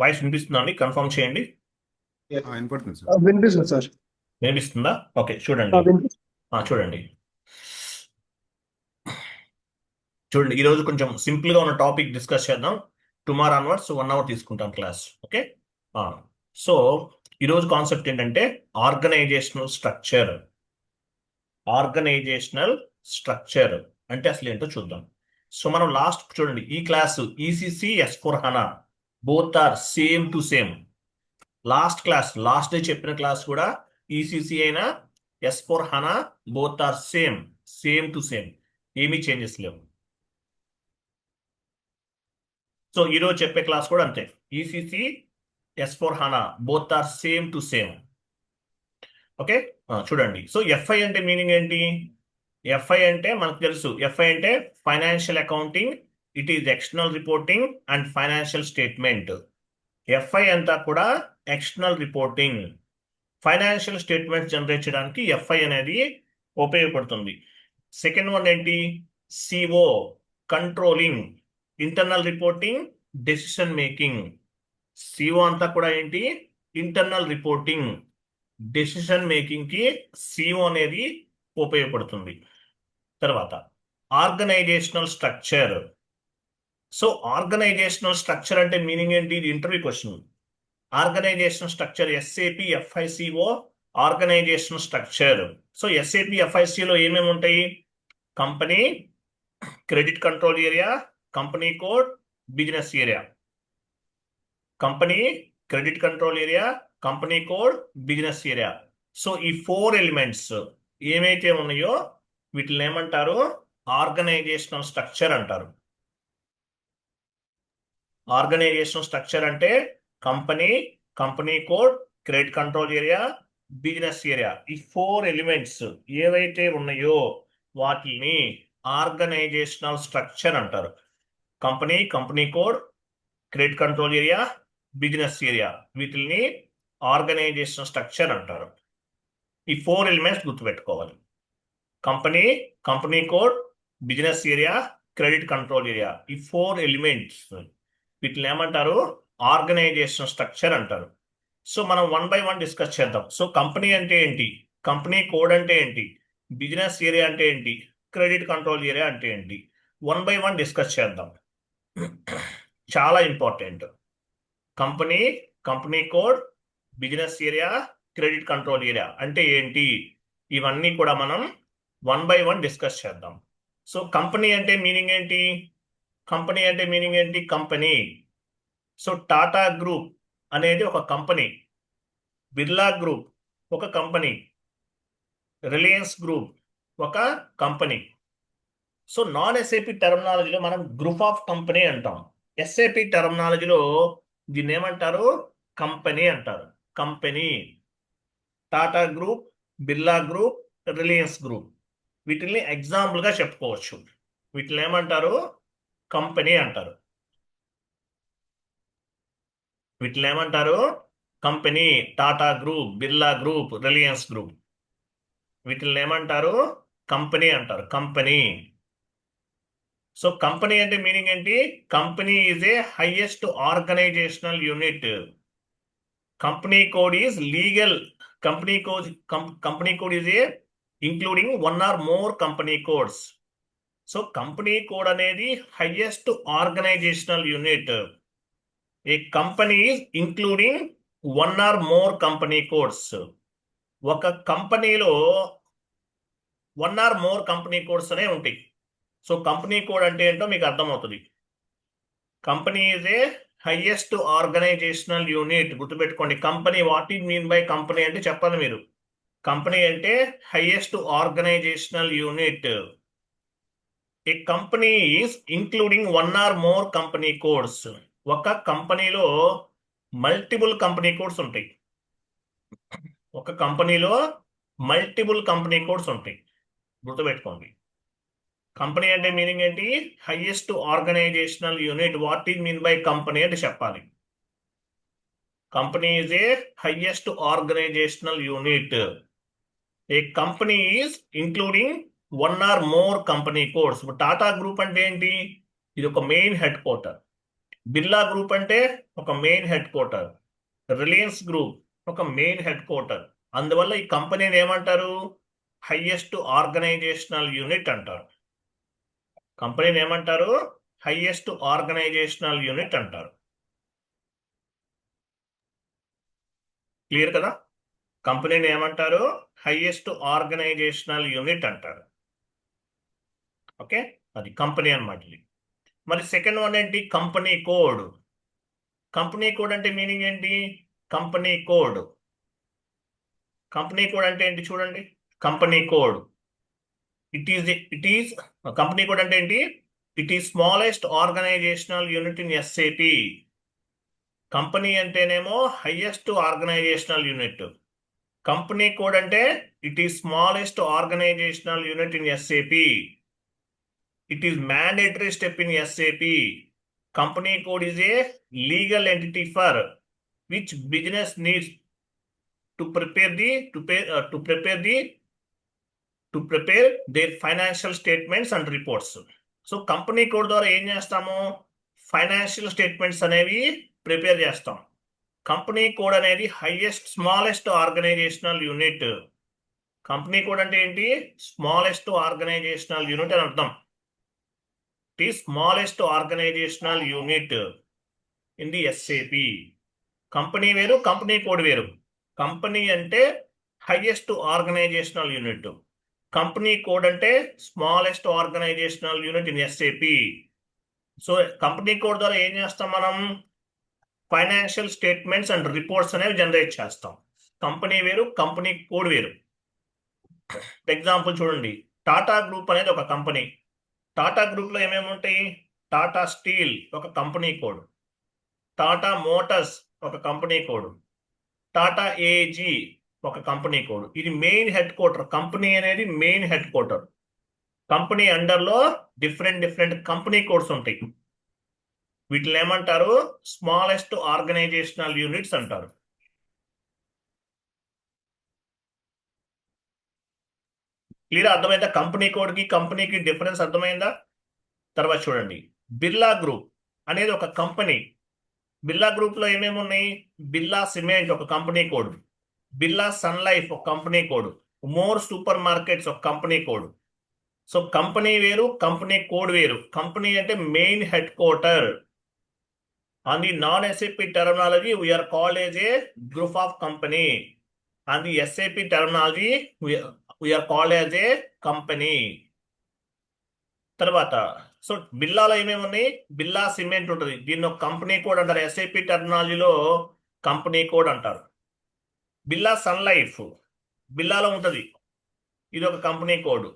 Voice వినిపిస్తుందా అండి? Confirm చేయండి. వినపడుతుంది సార్. వినిపిస్తుంది సార్. వినిపిస్తుందా? ఓకే, చూడండి. చూడండి చూడండి ఈరోజు కొంచెం సింపుల్ గా ఉన్న టాపిక్ డిస్కస్ చేద్దాం. టుమారో అన్వర్డ్స్ 1 అవర్ తీసుకుంటాం క్లాస్. ఓకే, సో ఈరోజు కాన్సెప్ట్ ఏంటంటే ఆర్గనైజేషనల్ స్ట్రక్చర్. ఆర్గనైజేషనల్ స్ట్రక్చర్ అంటే అసలు ఏంటో చూద్దాం. సో మనం లాస్ట్ చూడండి, ఈ class ECC S/4HANA both are same to same. Last day చెప్పిన క్లాస్ కూడా ఈసీసీ అయినా S/4HANA both are same to same, ఏమీ చేంజెస్ లేవు. సో ఈరోజు చెప్పే క్లాస్ కూడా అంతే. ECC S/4HANA both are same to same. Okay, చూడండి. సో ఎఫ్ఐ అంటే మీనింగ్ ఏంటి? ఎఫ్ఐ అంటే మనకు తెలుసు, ఎఫ్ఐ అంటే financial accounting, it is external reporting and financial statement. FI అంతా కూడా external reporting, financial statement generate చేయడానికి ఎఫ్ఐ అనేది ఉపయోగపడుతుంది. సెకండ్ వన్ ఏంటి? CO, controlling, internal reporting, decision making. CO అంతా కూడా ఏంటి? ఇంటర్నల్ రిపోర్టింగ్, డెసిషన్ మేకింగ్ కి సిఓ అనేది ఉపయోగపడుతుంది. తర్వాత organisational structure. So organisational structure అంటే మీనింగ్ ఏంటి? ఇది interview question. Organisational structure SAP FICO organisational structure. So SAP ఎఫ్ఐసిలో ఏమేమి ఉంటాయి? Company, credit control area, company code, business area. Company, credit control area, company code, business area. So ఈ 4 elements ఏమైతే ఉన్నాయో వీటిని ఏమంటారు? ఆర్గనైజేషనల్ స్ట్రక్చర్ అంటారు. ఆర్గనైజేషనల్ స్ట్రక్చర్ అంటే company, company code, credit control area, business area. ఈ 4 ఎలిమెంట్స్ ఏవైతే ఉన్నాయో వాటిని ఆర్గనైజేషనల్ స్ట్రక్చర్ అంటారు. Company, company code, credit control area, business area, వీటిని ఆర్గనైజేషనల్ స్ట్రక్చర్ అంటారు. ఈ 4 ఎలిమెంట్స్ గుర్తుపెట్టుకోవాలి. Company, company code, business area, credit control area. ఈ 4 ఎలిమెంట్స్ వీటిని ఏమంటారు? ఆర్గనైజేషనల్ స్ట్రక్చర్ అంటారు. సో మనం 1 by 1 డిస్కస్ చేద్దాం. సో కంపెనీ అంటే ఏంటి? కంపెనీ కోడ్ అంటే ఏంటి? బిజినెస్ ఏరియా అంటే ఏంటి? క్రెడిట్ కంట్రోల్ ఏరియా అంటే ఏంటి? 1 by 1 డిస్కస్ చేద్దాం. చాలా important. Company, company code, business area, credit control area అంటే ఏంటి? ఇవన్నీ కూడా మనం 1 by 1 డిస్కస్ చేద్దాం. సో కంపెనీ అంటే మీనింగ్ ఏంటి? కంపెనీ అంటే మీనింగ్ ఏంటి? కంపెనీ. సో టాటా గ్రూప్ అనేది ఒక కంపెనీ, బిర్లా గ్రూప్ ఒక కంపెనీ, రిలయన్స్ గ్రూప్ ఒక కంపెనీ. సో నాన్ ఎస్ఏపి టెర్మినాలజీలో మనం గ్రూప్ ఆఫ్ కంపెనీ అంటాం. ఎస్ఏపి టెర్మినాలజీలో దీన్ని ఏమంటారు? కంపెనీ అంటారు. Company, Tata group, Birla group, Reliance group, వీటిని ఎగ్జాంపుల్ గా చెప్పుకోవచ్చు. వీటిని ఏమంటారు? కంపెనీ అంటారు. వీటిని ఏమంటారు? Company. Tata group, Birla group, Reliance group, వీటిని ఏమంటారు? కంపెనీ అంటారు. కంపెనీ. సో కంపెనీ అంటే మీనింగ్ ఏంటి? Company is a highest organisational unit. Company code is legal. Company code is a including 1 or more company codes. So company code అనేది highest organisational unit. A company is including 1 or more company codes. ఒక కంపెనీలో 1 or more company codes అనే ఉంటాయి. So company code అంటే ఏంటో మీకు అర్థమవుతుంది. Company is a highest organisational unit. గుర్తుపెట్టుకోండి. Company, what is mean by company అంటే చెప్పాలి మీరు. కంపెనీ అంటే highest organisational unit. A company is including 1 or more company codes. ఒక కంపెనీలో మల్టిపుల్ కంపెనీ కోడ్స్ ఉంటాయి. ఒక కంపెనీలో మల్టిపుల్ కంపెనీ కోడ్స్ ఉంటాయి. గుర్తుపెట్టుకోండి. కంపెనీ అంటే మీనింగ్ ఏంటి? Highest organisational unit. What is mean by company అంటే చెప్పాలి. Company is a highest organisational unit. A company is including 1 or more company codes. Tata group అంటే ఏంటి? ఇది ఒక main head quarter. Birla group అంటే ఒక main head quarter, Reliance group ఒక main head quarter. అందువల్ల ఈ కంపెనీని ఏమంటారు? హైయెస్ట్ ఆర్గనైజేషనల్ యూనిట్ అంటారు. కంపెనీని ఏమంటారు? హైయెస్ట్ ఆర్గనైజేషనల్ యూనిట్ అంటారు. క్లియర్ కదా? కంపెనీని ఏమంటారు? హైయెస్ట్ ఆర్గనైజేషనల్ యూనిట్ అంటారు. ఓకే, అది కంపెనీ అన్నమాట ఇది. మరి సెకండ్ వన్ ఏంటి? Company code. కంపెనీ కోడ్ అంటే మీనింగ్ ఏంటి? Company code. కంపెనీ కోడ్ అంటే ఏంటి చూడండి. Company code it is company code అంటే ఏంటి? It is smallest organisational unit in SAP. Company అంటేనేమో highest organisational unit. Company code అంటే it is smallest organisational unit in SAP. It is mandatory step in SAP. Company code is a legal entity for which business needs to prepare their financial statements and reports. So company code ద్వారా ఏం చేస్తాము? Financial statements అనేవి prepare చేస్తాం. Company code అనేది smallest organisational unit. Company code అంటే ఏంటి? Smallest organisational unit అని అర్థం. The smallest organizational unit in the SAP. Company వేరు, కంపెనీ కోడ్ వేరు. కంపెనీ అంటే highest organisational unit, company code అంటే smallest organisational unit in SAP. So company code ద్వారా ఏం చేస్తాం మనం? ఫైనాన్షియల్ స్టేట్మెంట్స్ అండ్ రిపోర్ట్స్ అనేవి జనరేట్ చేస్తాం. కంపెనీ వేరు, కంపెనీ కోడ్ వేరు. ఎగ్జాంపుల్ చూడండి, టాటా గ్రూప్ అనేది ఒక కంపెనీ. టాటా గ్రూప్ లో ఏమేమి ఉంటాయి? టాటా స్టీల్ ఒక కంపెనీ కోడ్, టాటా మోటార్స్ ఒక కంపెనీ కోడ్, టాటా ఏజీ ఒక కంపెనీ కోడ్. ఇది మెయిన్ హెడ్ క్వార్టర్. కంపెనీ అనేది main head quarter. Company under లో డిఫరెంట్ కంపెనీ కోడ్స్ ఉంటాయి. వీటిని ఏమంటారు? స్మాలెస్ట్ ఆర్గనైజేషనల్ యూనిట్స్ అంటారు. క్లియర్? అర్థమైందా? కంపెనీ కోడ్ కి కంపెనీకి డిఫరెన్స్ అర్థమైందా? తర్వాత చూడండి, బిర్లా గ్రూప్ అనేది ఒక కంపెనీ. బిర్లా గ్రూప్ లో ఏమేమి ఉన్నాయి? బిర్లా సిమెంట్ ఒక company code, Birla Sun Life ఒక company code, More super markets ఒక కంపెనీ కోడ్. సో కంపెనీ వేరు, కంపెనీ కోడ్ వేరు. కంపెనీ అంటే main head quarter. On the non SAP terminology we are called as a group of company. On the SAP terminology we are called as a company. తర్వాత so బిర్లాలో ఏమేమి ఉన్నాయి? Birla cement ఉంటుంది, దీన్ని ఒక కంపెనీ కోడ్ అంటారు. SAP టెర్మినాలజీలో కంపెనీ కోడ్ అంటారు. బిర్లా సన్ లైఫ్ బిర్లాలో ఉంటుంది, ఇది ఒక company code.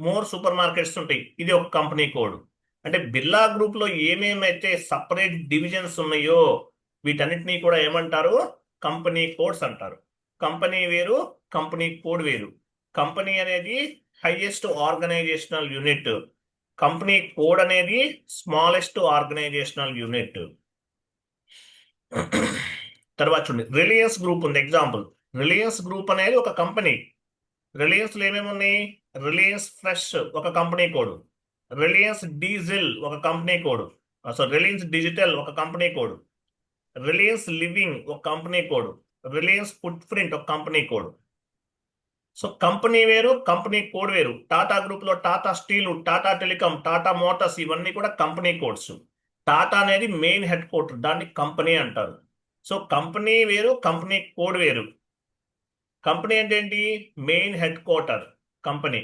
More super markets ఉంటాయి, ఇది ఒక కంపెనీ కోడ్. అంటే బిర్లా గ్రూప్ లో ఏమేమైతే సపరేట్ డివిజన్స్ ఉన్నాయో వీటన్నిటినీ కూడా ఏమంటారు? కంపెనీ కోడ్స్ అంటారు. కంపెనీ వేరు, కంపెనీ కోడ్ వేరు. కంపెనీ అనేది highest organisational unit, company code అనేది స్మాలెస్ట్ ఆర్గనైజేషనల్ యూనిట్. తర్వాత చూడండి, రిలయన్స్ గ్రూప్ ఉంది ఎగ్జాంపుల్. రిలయన్స్ గ్రూప్ అనేది ఒక కంపెనీ. రిలయన్స్ లో ఏమేమి ఉన్నాయి? రిలయన్స్ ఫ్రెష్ ఒక కంపెనీ కోడ్, రిలయన్స్ డీజిల్ ఒక కంపెనీ కోడ్, రిలయన్స్ డిజిటల్ ఒక కంపెనీ కోడ్, రిలయన్స్ లివింగ్ ఒక company code, Reliance Footprint ఒక కంపెనీ కోడ్. సో కంపెనీ వేరు, కంపెనీ కోడ్ వేరు. టాటా గ్రూప్ లో Tata Steel, Tata Telecom, Tata Motors ఇవన్నీ కూడా కంపెనీ కోడ్స్. టాటా అనేది మెయిన్ హెడ్ క్వార్టర్, దాన్ని కంపెనీ అంటారు. సో కంపెనీ వేరు, కంపెనీ కోడ్ వేరు. కంపెనీ అంటే ఏంటి? Main head quarter company.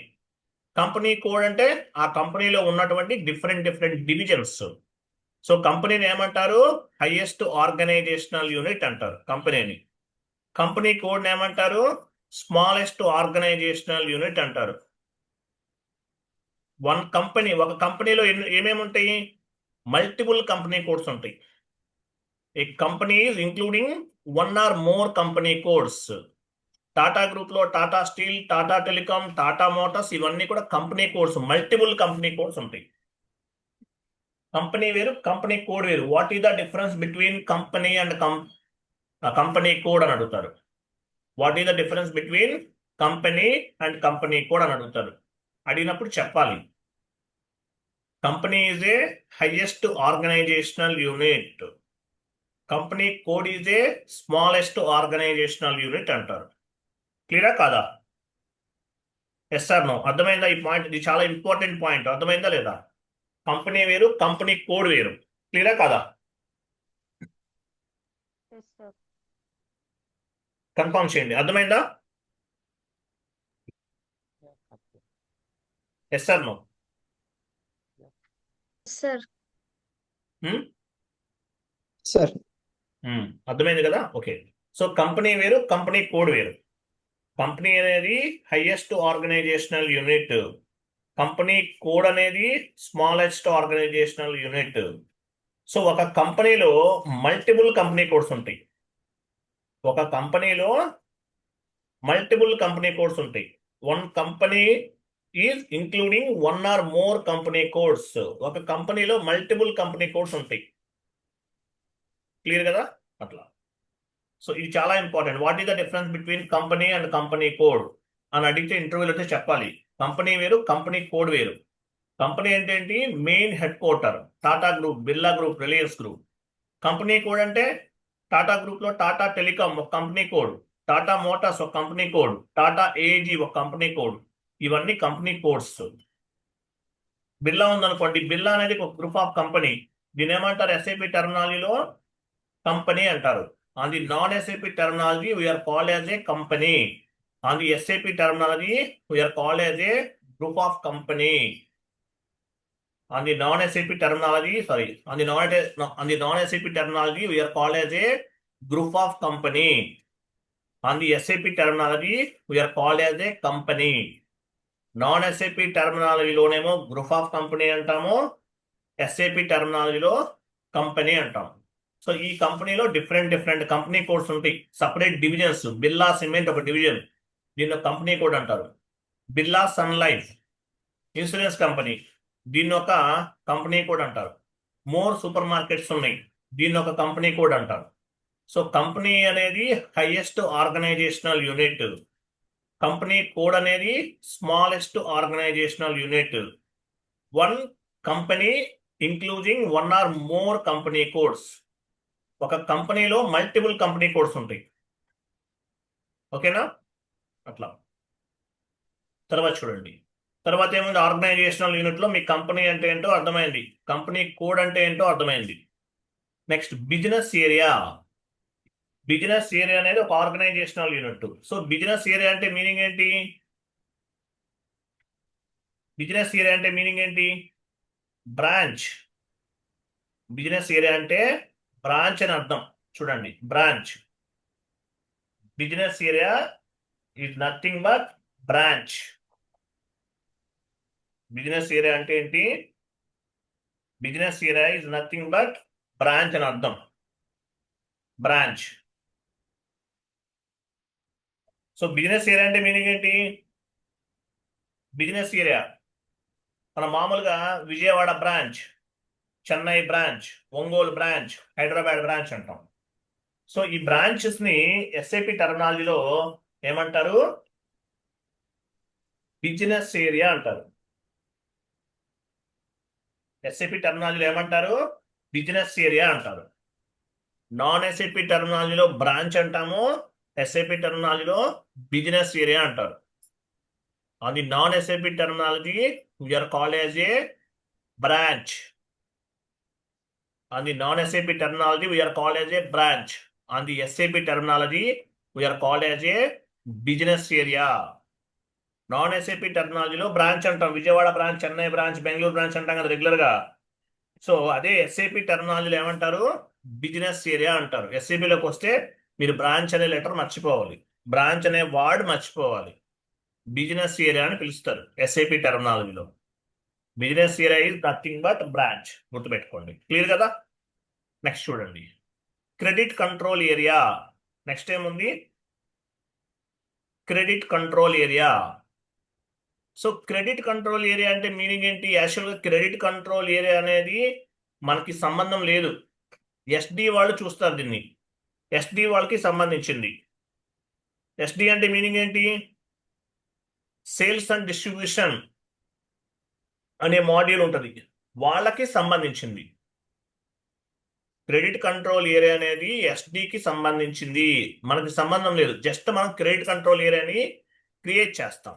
Company code అంటే ఆ కంపెనీలో ఉన్నటువంటి డిఫరెంట్ డివిజన్స్. సో కంపెనీని ఏమంటారు? హైయెస్ట్ ఆర్గనైజేషనల్ యూనిట్ అంటారు కంపెనీని. కంపెనీ కోడ్ ఏమంటారు? స్మాలెస్ట్ ఆర్గనైజేషనల్ యూనిట్ అంటారు. ఒక కంపెనీలో ఏమేమి ఉంటాయి? మల్టిపుల్ కంపెనీ కోడ్స్ ఉంటాయి. A company is including one or more company codes. Tata group లో Tata Steel, Tata Telecom, Tata Motors ఇవన్నీ కూడా company codes, multiple company codes ఉంటాయి. కంపెనీ వేరు, కంపెనీ కోడ్ వేరు. What is the difference between company and company code అని అడుగుతారు. What is the difference between company and company code అని అడుగుతారు. అడిగినప్పుడు చెప్పాలి. Company is a highest organisational unit. Company code is a smallest organisational unit అంటారు. క్లియరా కాదా? Yes or no? అర్థమైందా ఈ పాయింట్? ఇది చాలా ఇంపార్టెంట్ పాయింట్. అర్థమైందా లేదా? కంపెనీ వేరు, కంపెనీ కోడ్ వేరు. క్లియరా కాదా? Yes sir. కన్ఫర్మ్ చేయండి. అర్థమైందా? Yes or no? Sir. Sir అర్థమైంది కదా? ఓకే. సో కంపెనీ వేరు, కంపెనీ కోడ్ వేరు. కంపెనీ అనేది highest organisational unit. Company code అనేది స్మాలెస్ట్ ఆర్గనైజేషనల్ యూనిట్. సో ఒక కంపెనీలో మల్టిపుల్ కంపెనీ కోడ్స్ ఉంటాయి. ఒక కంపెనీలో మల్టిపుల్ కంపెనీ కోడ్స్ ఉంటాయి. One company is including one or more company codes. ఒక కంపెనీలో మల్టిపుల్ కంపెనీ కోడ్స్ ఉంటాయి. క్లియర్ కదా? అట్లా. సో ఇది చాలా important. What is the difference between company and company code అని అడిగితే ఇంటర్వ్యూలో అయితే చెప్పాలి. కంపెనీ వేరు, కంపెనీ కోడ్ వేరు. కంపెనీ అంటే ఏంటి? Main head quarter, Tata group, Birla group, Reliance group. Company code అంటే టాటా గ్రూప్ లో టాటా టెలికాం ఒక కంపెనీ కోడ్, టాటా మోటార్స్ ఒక కంపెనీ కోడ్, టాటా ఏజీ ఒక కంపెనీ కోడ్. ఇవన్నీ కంపెనీ కోడ్స్. బిర్లా ఉందనుకోండి, బిర్లా అనేది ఒక గ్రూప్ ఆఫ్ కంపెనీ. దీని ఏమంటారు? ఎస్ఐపి టెర్మినాలజీలో కంపెనీ అంటారు. On the non SIP terminology we are called as a company. On the SIP terminology we are called as a group of company. On the non-SAP terminology, on the non-SAP terminology, we are called as a group of company. On the SAP terminology, we are called as a company. Non-SAP terminology లోనేమో group of company అంటాము, SAP terminology లో company అంటాం. So ఈ కంపెనీలో different company codes ఉంటాయి. Separate divisions. Birla cement ఒక division, దీన్ని company code అంటారు. Birla Sun Life insurance company, దీన్ని ఒక కంపెనీ కోడ్ అంటారు. మోర్ సూపర్ మార్కెట్స్ ఉన్నాయి, దీన్ని ఒక కంపెనీ కోడ్ అంటారు. సో కంపెనీ అనేది highest organisational unit. Company code అనేది smallest organisational unit. One company including one or more company codes. ఒక కంపెనీలో మల్టిపుల్ కంపెనీ కోడ్స్ ఉంటాయి. ఓకేనా? అట్లా. తర్వాత చూడండి. తర్వాత ఏముంది? ఆర్గనైజేషనల్ యూనిట్ లో మీ కంపెనీ అంటే ఏంటో అర్థమైంది, కంపెనీ కోడ్ అంటే ఏంటో అర్థమైంది. Next business area. Business area అనేది ఒక organisational unit. So business area అంటే మీనింగ్ ఏంటి? బిజినెస్ ఏరియా అంటే మీనింగ్ ఏంటి? బ్రాంచ్. బిజినెస్ ఏరియా అంటే బ్రాంచ్ అని అర్థం. చూడండి, branch. Business area is nothing but branch. Business area అంటే ఏంటి? Business area is nothing but branch అని అర్థం. బ్రాంచ్. సో బిజినెస్ ఏరియా అంటే మీనింగ్ ఏంటి? బిజినెస్ ఏరియా మన మామూలుగా Vijayawada branch, Chennai branch, Ongole branch, Hyderabad branch అంటాం. సో ఈ బ్రాంచెస్ ని ఎస్ఐపి టెర్మినాలజీలో ఏమంటారు? బిజినెస్ ఏరియా అంటారు. ఎస్ఐపి టెర్మినాలజీలో ఏమంటారు? బిజినెస్ ఏరియా అంటారు. నాన్ ఎస్ఐపి టెర్మినాలజీలో బ్రాంచ్ అంటాము, ఎస్ఐపి టెర్మినాలజీలో బిజినెస్ ఏరియా అంటారు. On the non-SAP terminology, we are called as a branch. On the non-SAP terminology, we are called as a branch. On the SAP terminology, we are called as a business area. Non-SAP terminology లో branch అంటాం. Vijayawada branch, Chennai branch, Bengaluru branch అంటాం కదా regular గా. So అదే SAP టెర్మినాలజీలో ఏమంటారు? Business area అంటారు. ఎస్ఏపిలోకి వస్తే మీరు బ్రాంచ్ అనే లెటర్ మర్చిపోవాలి, బ్రాంచ్ అనే వర్డ్ మర్చిపోవాలి. బిజినెస్ ఏరియా అని పిలుస్తారు ఎస్ఐపి టెర్మినాలజీలో. Business area is nothing but branch. గుర్తుపెట్టుకోండి. క్లియర్ కదా? నెక్స్ట్ చూడండి, క్రెడిట్ కంట్రోల్ ఏరియా. నెక్స్ట్ ఏముంది? Credit control area. So credit control area అంటే మీనింగ్ ఏంటి? యాక్చువల్గా క్రెడిట్ కంట్రోల్ ఏరియా అనేది మనకి సంబంధం లేదు. ఎస్డి వాళ్ళు చూస్తారు దీన్ని. ఎస్డి వాళ్ళకి సంబంధించింది. ఎస్డి అంటే మీనింగ్ ఏంటి? సేల్స్ అండ్ డిస్ట్రిబ్యూషన్ అనే మాడ్యూల్ ఉంటుంది. వాళ్ళకి సంబంధించింది. క్రెడిట్ కంట్రోల్ ఏరియా అనేది ఎస్డికి సంబంధించింది, మనకి సంబంధం లేదు. జస్ట్ మనం క్రెడిట్ కంట్రోల్ ఏరియాని క్రియేట్ చేస్తాం.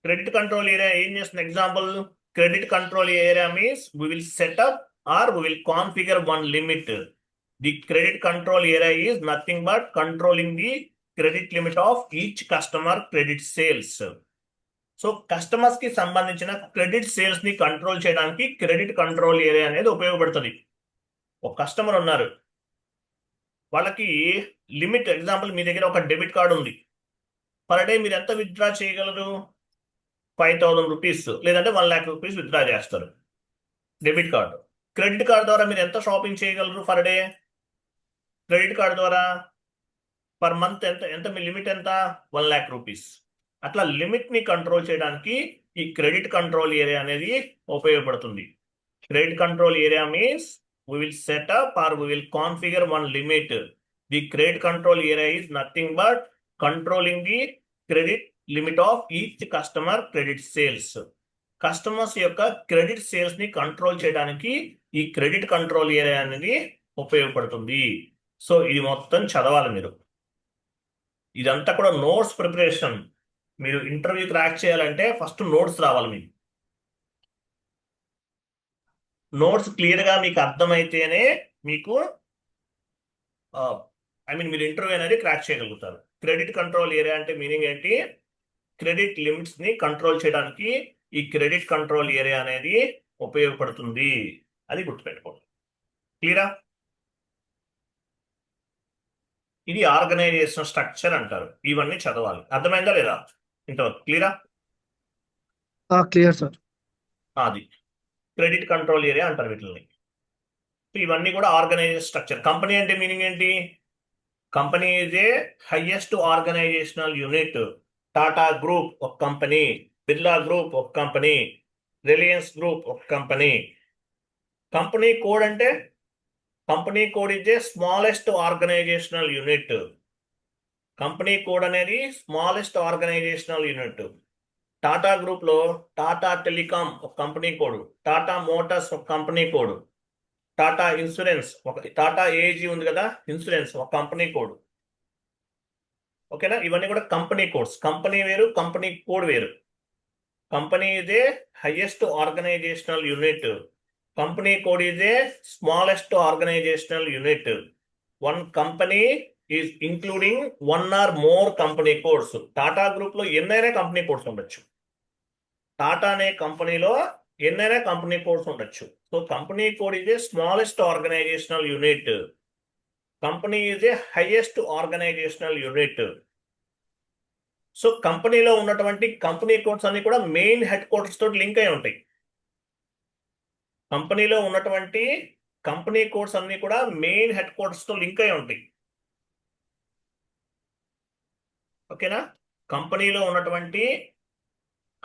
క్రెడిట్ కంట్రోల్ ఏరియా ఏం చేస్తుంది? Example, credit control area means we will set up or we will configure one limit. The credit control area is nothing but controlling the credit limit of each customer credit sales. So customers కి సంబంధించిన credit sales ని control చేయడానికి credit control area అనేది ఉపయోగపడుతుంది. ఒక customer ఉన్నారు, వాళ్ళకి limit, example మీ దగ్గర ఒక డెబిట్ కార్డు ఉంది. పర్ డే మీరు ఎంత విత్డ్రా చేయగలరు? 5,000 రూపీస్ లేదంటే 1,00,000 రూపీస్ విత్డ్రా చేస్తారు డెబిట్ కార్డు. క్రెడిట్ కార్డు ద్వారా మీరు ఎంత షాపింగ్ చేయగలరు పర్ డే? క్రెడిట్ కార్డు ద్వారా పర్ మంత్ ఎంత ఎంత మీ లిమిట్ ఎంత? 1,00,000 రూపీస్. అట్లా లిమిట్ ని కంట్రోల్ చేయడానికి ఈ క్రెడిట్ కంట్రోల్ ఏరియా అనేది ఉపయోగపడుతుంది. Credit control area means we will set up or we will configure one limit. The credit control area is nothing but controlling the credit limit of each customer credit sales. Customers యొక్క credit sales ని control చేయడానికి ఈ credit control area అనేది ఉపయోగపడుతుంది. So ఇది మొత్తం చదవాలి మీరు. ఇదంతా కూడా నోట్స్ ప్రిపరేషన్. మీరు ఇంటర్వ్యూ క్రాక్ చేయాలంటే ఫస్ట్ నోట్స్ రావాలి మీకు. నోట్స్ క్లియర్ గా మీకు అర్థమైతేనే మీకు మీరు ఇంటర్వ్యూ అనేది క్రాక్ చేయగలుగుతారు. క్రెడిట్ కంట్రోల్ ఏరియా అంటే మీనింగ్ ఏంటి? క్రెడిట్ లిమిట్స్ ని కంట్రోల్ చేయడానికి ఈ క్రెడిట్ కంట్రోల్ ఏరియా అనేది ఉపయోగపడుతుంది. అది గుర్తుపెట్టుకోండి. క్లియరా? ఇది ఆర్గనైజేషన్ స్ట్రక్చర్ అంటారు. ఇవన్నీ చదవాలి. అర్థమైందా లేదా ఇంతవరకు? క్లియరా? Clear sir. అది క్రెడిట్ కంట్రోల్ ఏరియా అంటారు వీటిని. ఇవన్నీ కూడా ఆర్గనైజేషన్ స్ట్రక్చర్. కంపెనీ అంటే మీనింగ్ ఏంటి? Company is a highest organisational unit. Tata group ఒక కంపెనీ, బిర్లా గ్రూప్ ఒక కంపెనీ, రిలయన్స్ గ్రూప్ ఒక కంపెనీ. కంపెనీ కోడ్ అంటే company code is a smallest organisational unit. Company code అనేది smallest organisational unit. Tata group లో Tata telecom ఒక company code, Tata Motors ఒక company code, Tata insurance Tata AG ఉంది కదా, ఇన్సూరెన్స్ ఒక కంపెనీ కోడ్. ఓకేనా? ఇవన్నీ కూడా కంపెనీ కోడ్స్. కంపెనీ వేరు, కంపెనీ కోడ్ వేరు. Company is a highest organisational unit. Company code is a smallest organisational unit. One company is including one or more company codes. Tata group లో ఎన్నైనా company codes ఉండొచ్చు. టాటా అనే కంపెనీలో ఎన్నైనా కంపెనీ కోడ్స్ ఉండొచ్చు. So company code is a smallest organisational unit. Company is a highest organisational unit. So కంపెనీలో ఉన్నటువంటి company codes అన్ని కూడా మెయిన్ హెడ్ క్వార్టర్స్ తోటి లింక్ అయి ఉంటాయి. కంపెనీలో ఉన్నటువంటి కంపెనీ కోడ్స్ అన్ని కూడా మెయిన్ హెడ్ క్వార్టర్స్ తో లింక్ అయి ఉంటాయి. ఓకేనా? కంపెనీలో ఉన్నటువంటి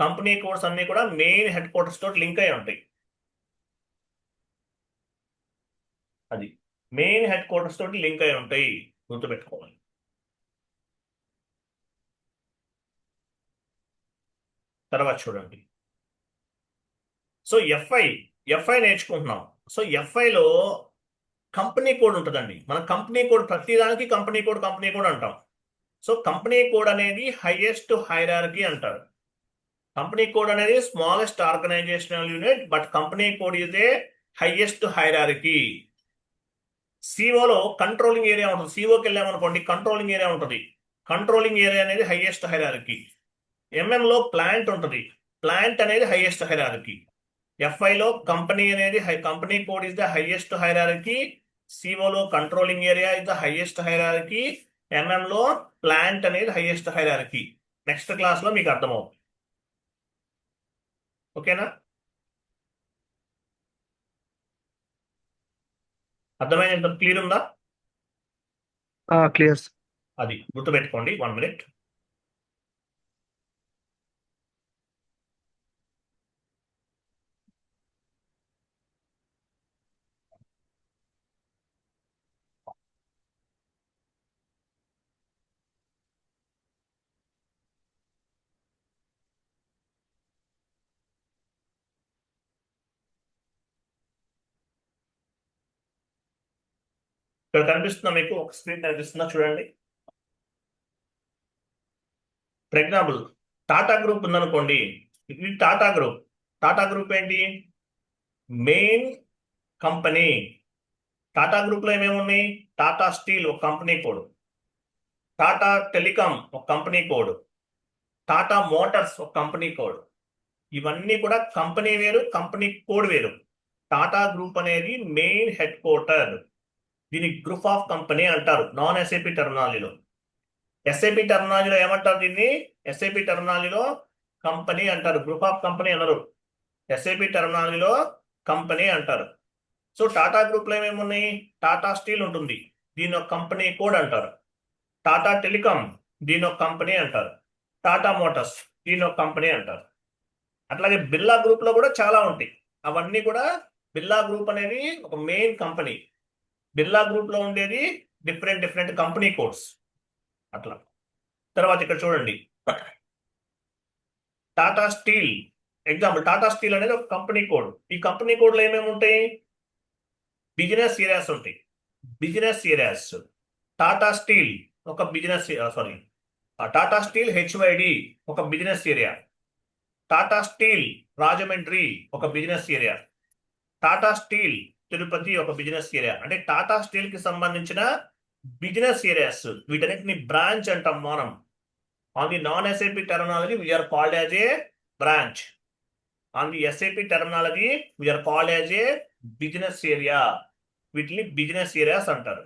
కంపెనీ కోడ్స్ అన్ని కూడా మెయిన్ హెడ్ క్వార్టర్స్ తోటి లింక్ అయి ఉంటాయి. అది మెయిన్ హెడ్ క్వార్టర్స్ తోటి లింక్ అయి ఉంటాయి, గుర్తుపెట్టుకోవాలి. తర్వాత చూడండి. సో ఎఫ్ఐ నేర్చుకుంటున్నాం. సో ఎఫ్ఐలో కంపెనీ కోడ్ ఉంటుందండి. మన కంపెనీ కోడ్ ప్రతిదానికి కంపెనీ కోడ్ అంటాం. సో కంపెనీ కోడ్ అనేది హైయెస్ట్ హైరార్కీ అంటారు. కంపెనీ కోడ్ అనేది smallest organisational unit, but company code is a highest hierarchy. సిఓలో కంట్రోలింగ్ ఏరియా ఉంటుంది. సిఓకి వెళ్ళామనుకోండి, కంట్రోలింగ్ ఏరియా ఉంటుంది. కంట్రోలింగ్ ఏరియా అనేది హైయెస్ట్ హైరార్కీ. ఎంఎంలో ప్లాంట్ ఉంటుంది. ప్లాంట్ అనేది హైయెస్ట్ హైరార్కీ. ఎఫ్ఐలో కంపెనీ అనేది company code is the highest hierarchy. సిఓలో controlling area is the highest hierarchy. ఎంఎంలో ప్లాంట్ అనేది హైయెస్ట్ హైరార్కీ. నెక్స్ట్ క్లాస్ లో మీకు అర్థమవుతుంది. ఓకేనా? అర్థమైనంత క్లియర్ ఉందా? క్లియర్. అది గుర్తుపెట్టుకోండి. 1 minute. ఇక్కడ కనిపిస్తుందా మీకు? ఒక స్క్రీన్ కనిపిస్తుందా? చూడండి. ఫర్ ఎగ్జాంపుల్ టాటా గ్రూప్ ఉందనుకోండి. ఇది టాటా గ్రూప్. టాటా గ్రూప్ ఏంటి? Main company. టాటా గ్రూప్ లో ఏమేమి ఉన్నాయి? టాటా స్టీల్ ఒక కంపెనీ కోడ్, టాటా టెలికాం ఒక కంపెనీ కోడ్, టాటా మోటార్స్ ఒక కంపెనీ కోడ్. ఇవన్నీ కూడా కంపెనీ వేరు, కంపెనీ కోడ్ వేరు. టాటా గ్రూప్ అనేది మెయిన్ హెడ్ క్వార్టర్. దీని గ్రూప్ ఆఫ్ కంపెనీ అంటారు నాన్ ఎస్ఏపి టెర్మినాలజీలో. ఎస్ఏపి టెర్మినాలజీలో ఏమంటారు దీన్ని? ఎస్ఏపి టెర్మినాలజీలో కంపెనీ అంటారు, గ్రూప్ ఆఫ్ కంపెనీ అనరు. ఎస్ఏపి టెర్మినాలజీలో కంపెనీ అంటారు. సో టాటా గ్రూప్ లో ఏమేమి ఉన్నాయి? టాటా స్టీల్ ఉంటుంది, దీని ఒక కంపెనీ కోడ్ అంటారు. టాటా టెలికాం దీని ఒక కంపెనీ అంటారు. టాటా మోటార్స్ దీని ఒక కంపెనీ అంటారు. అట్లాగే బిర్లా గ్రూప్ లో కూడా చాలా ఉంటాయి. అవన్నీ కూడా బిర్లా గ్రూప్ అనేది ఒక మెయిన్ కంపెనీ. బిర్లా గ్రూప్ లో ఉండేది డిఫరెంట్ డిఫరెంట్ కంపెనీ కోడ్స్ అట్లా. తర్వాత ఇక్కడ చూడండి, Tata Steel example. Tata Steel అనేది ఒక కంపెనీ కోడ్. ఈ కంపెనీ కోడ్ లో ఏమేమి ఉంటాయి? బిజినెస్ ఏరియాస్ ఉంటాయి. బిజినెస్ ఏరియాస్ టాటా స్టీల్ ఒక business, sorry, Tata Steel HYD ఒక business area. Tata Steel Rajahmundry ఒక business area. Tata Steel Tirupati ఒక బిజినెస్ ఏరియా. అంటే టాటా స్టీల్ కి సంబంధించిన బిజినెస్ ఏరియాస్, వీటన్నిటిని బ్రాంచ్ అంటాం మనం. On the non SAP terminology we are called as a branch. On the SAP terminology we are called as a business area. వీటిని business areas అంటారు.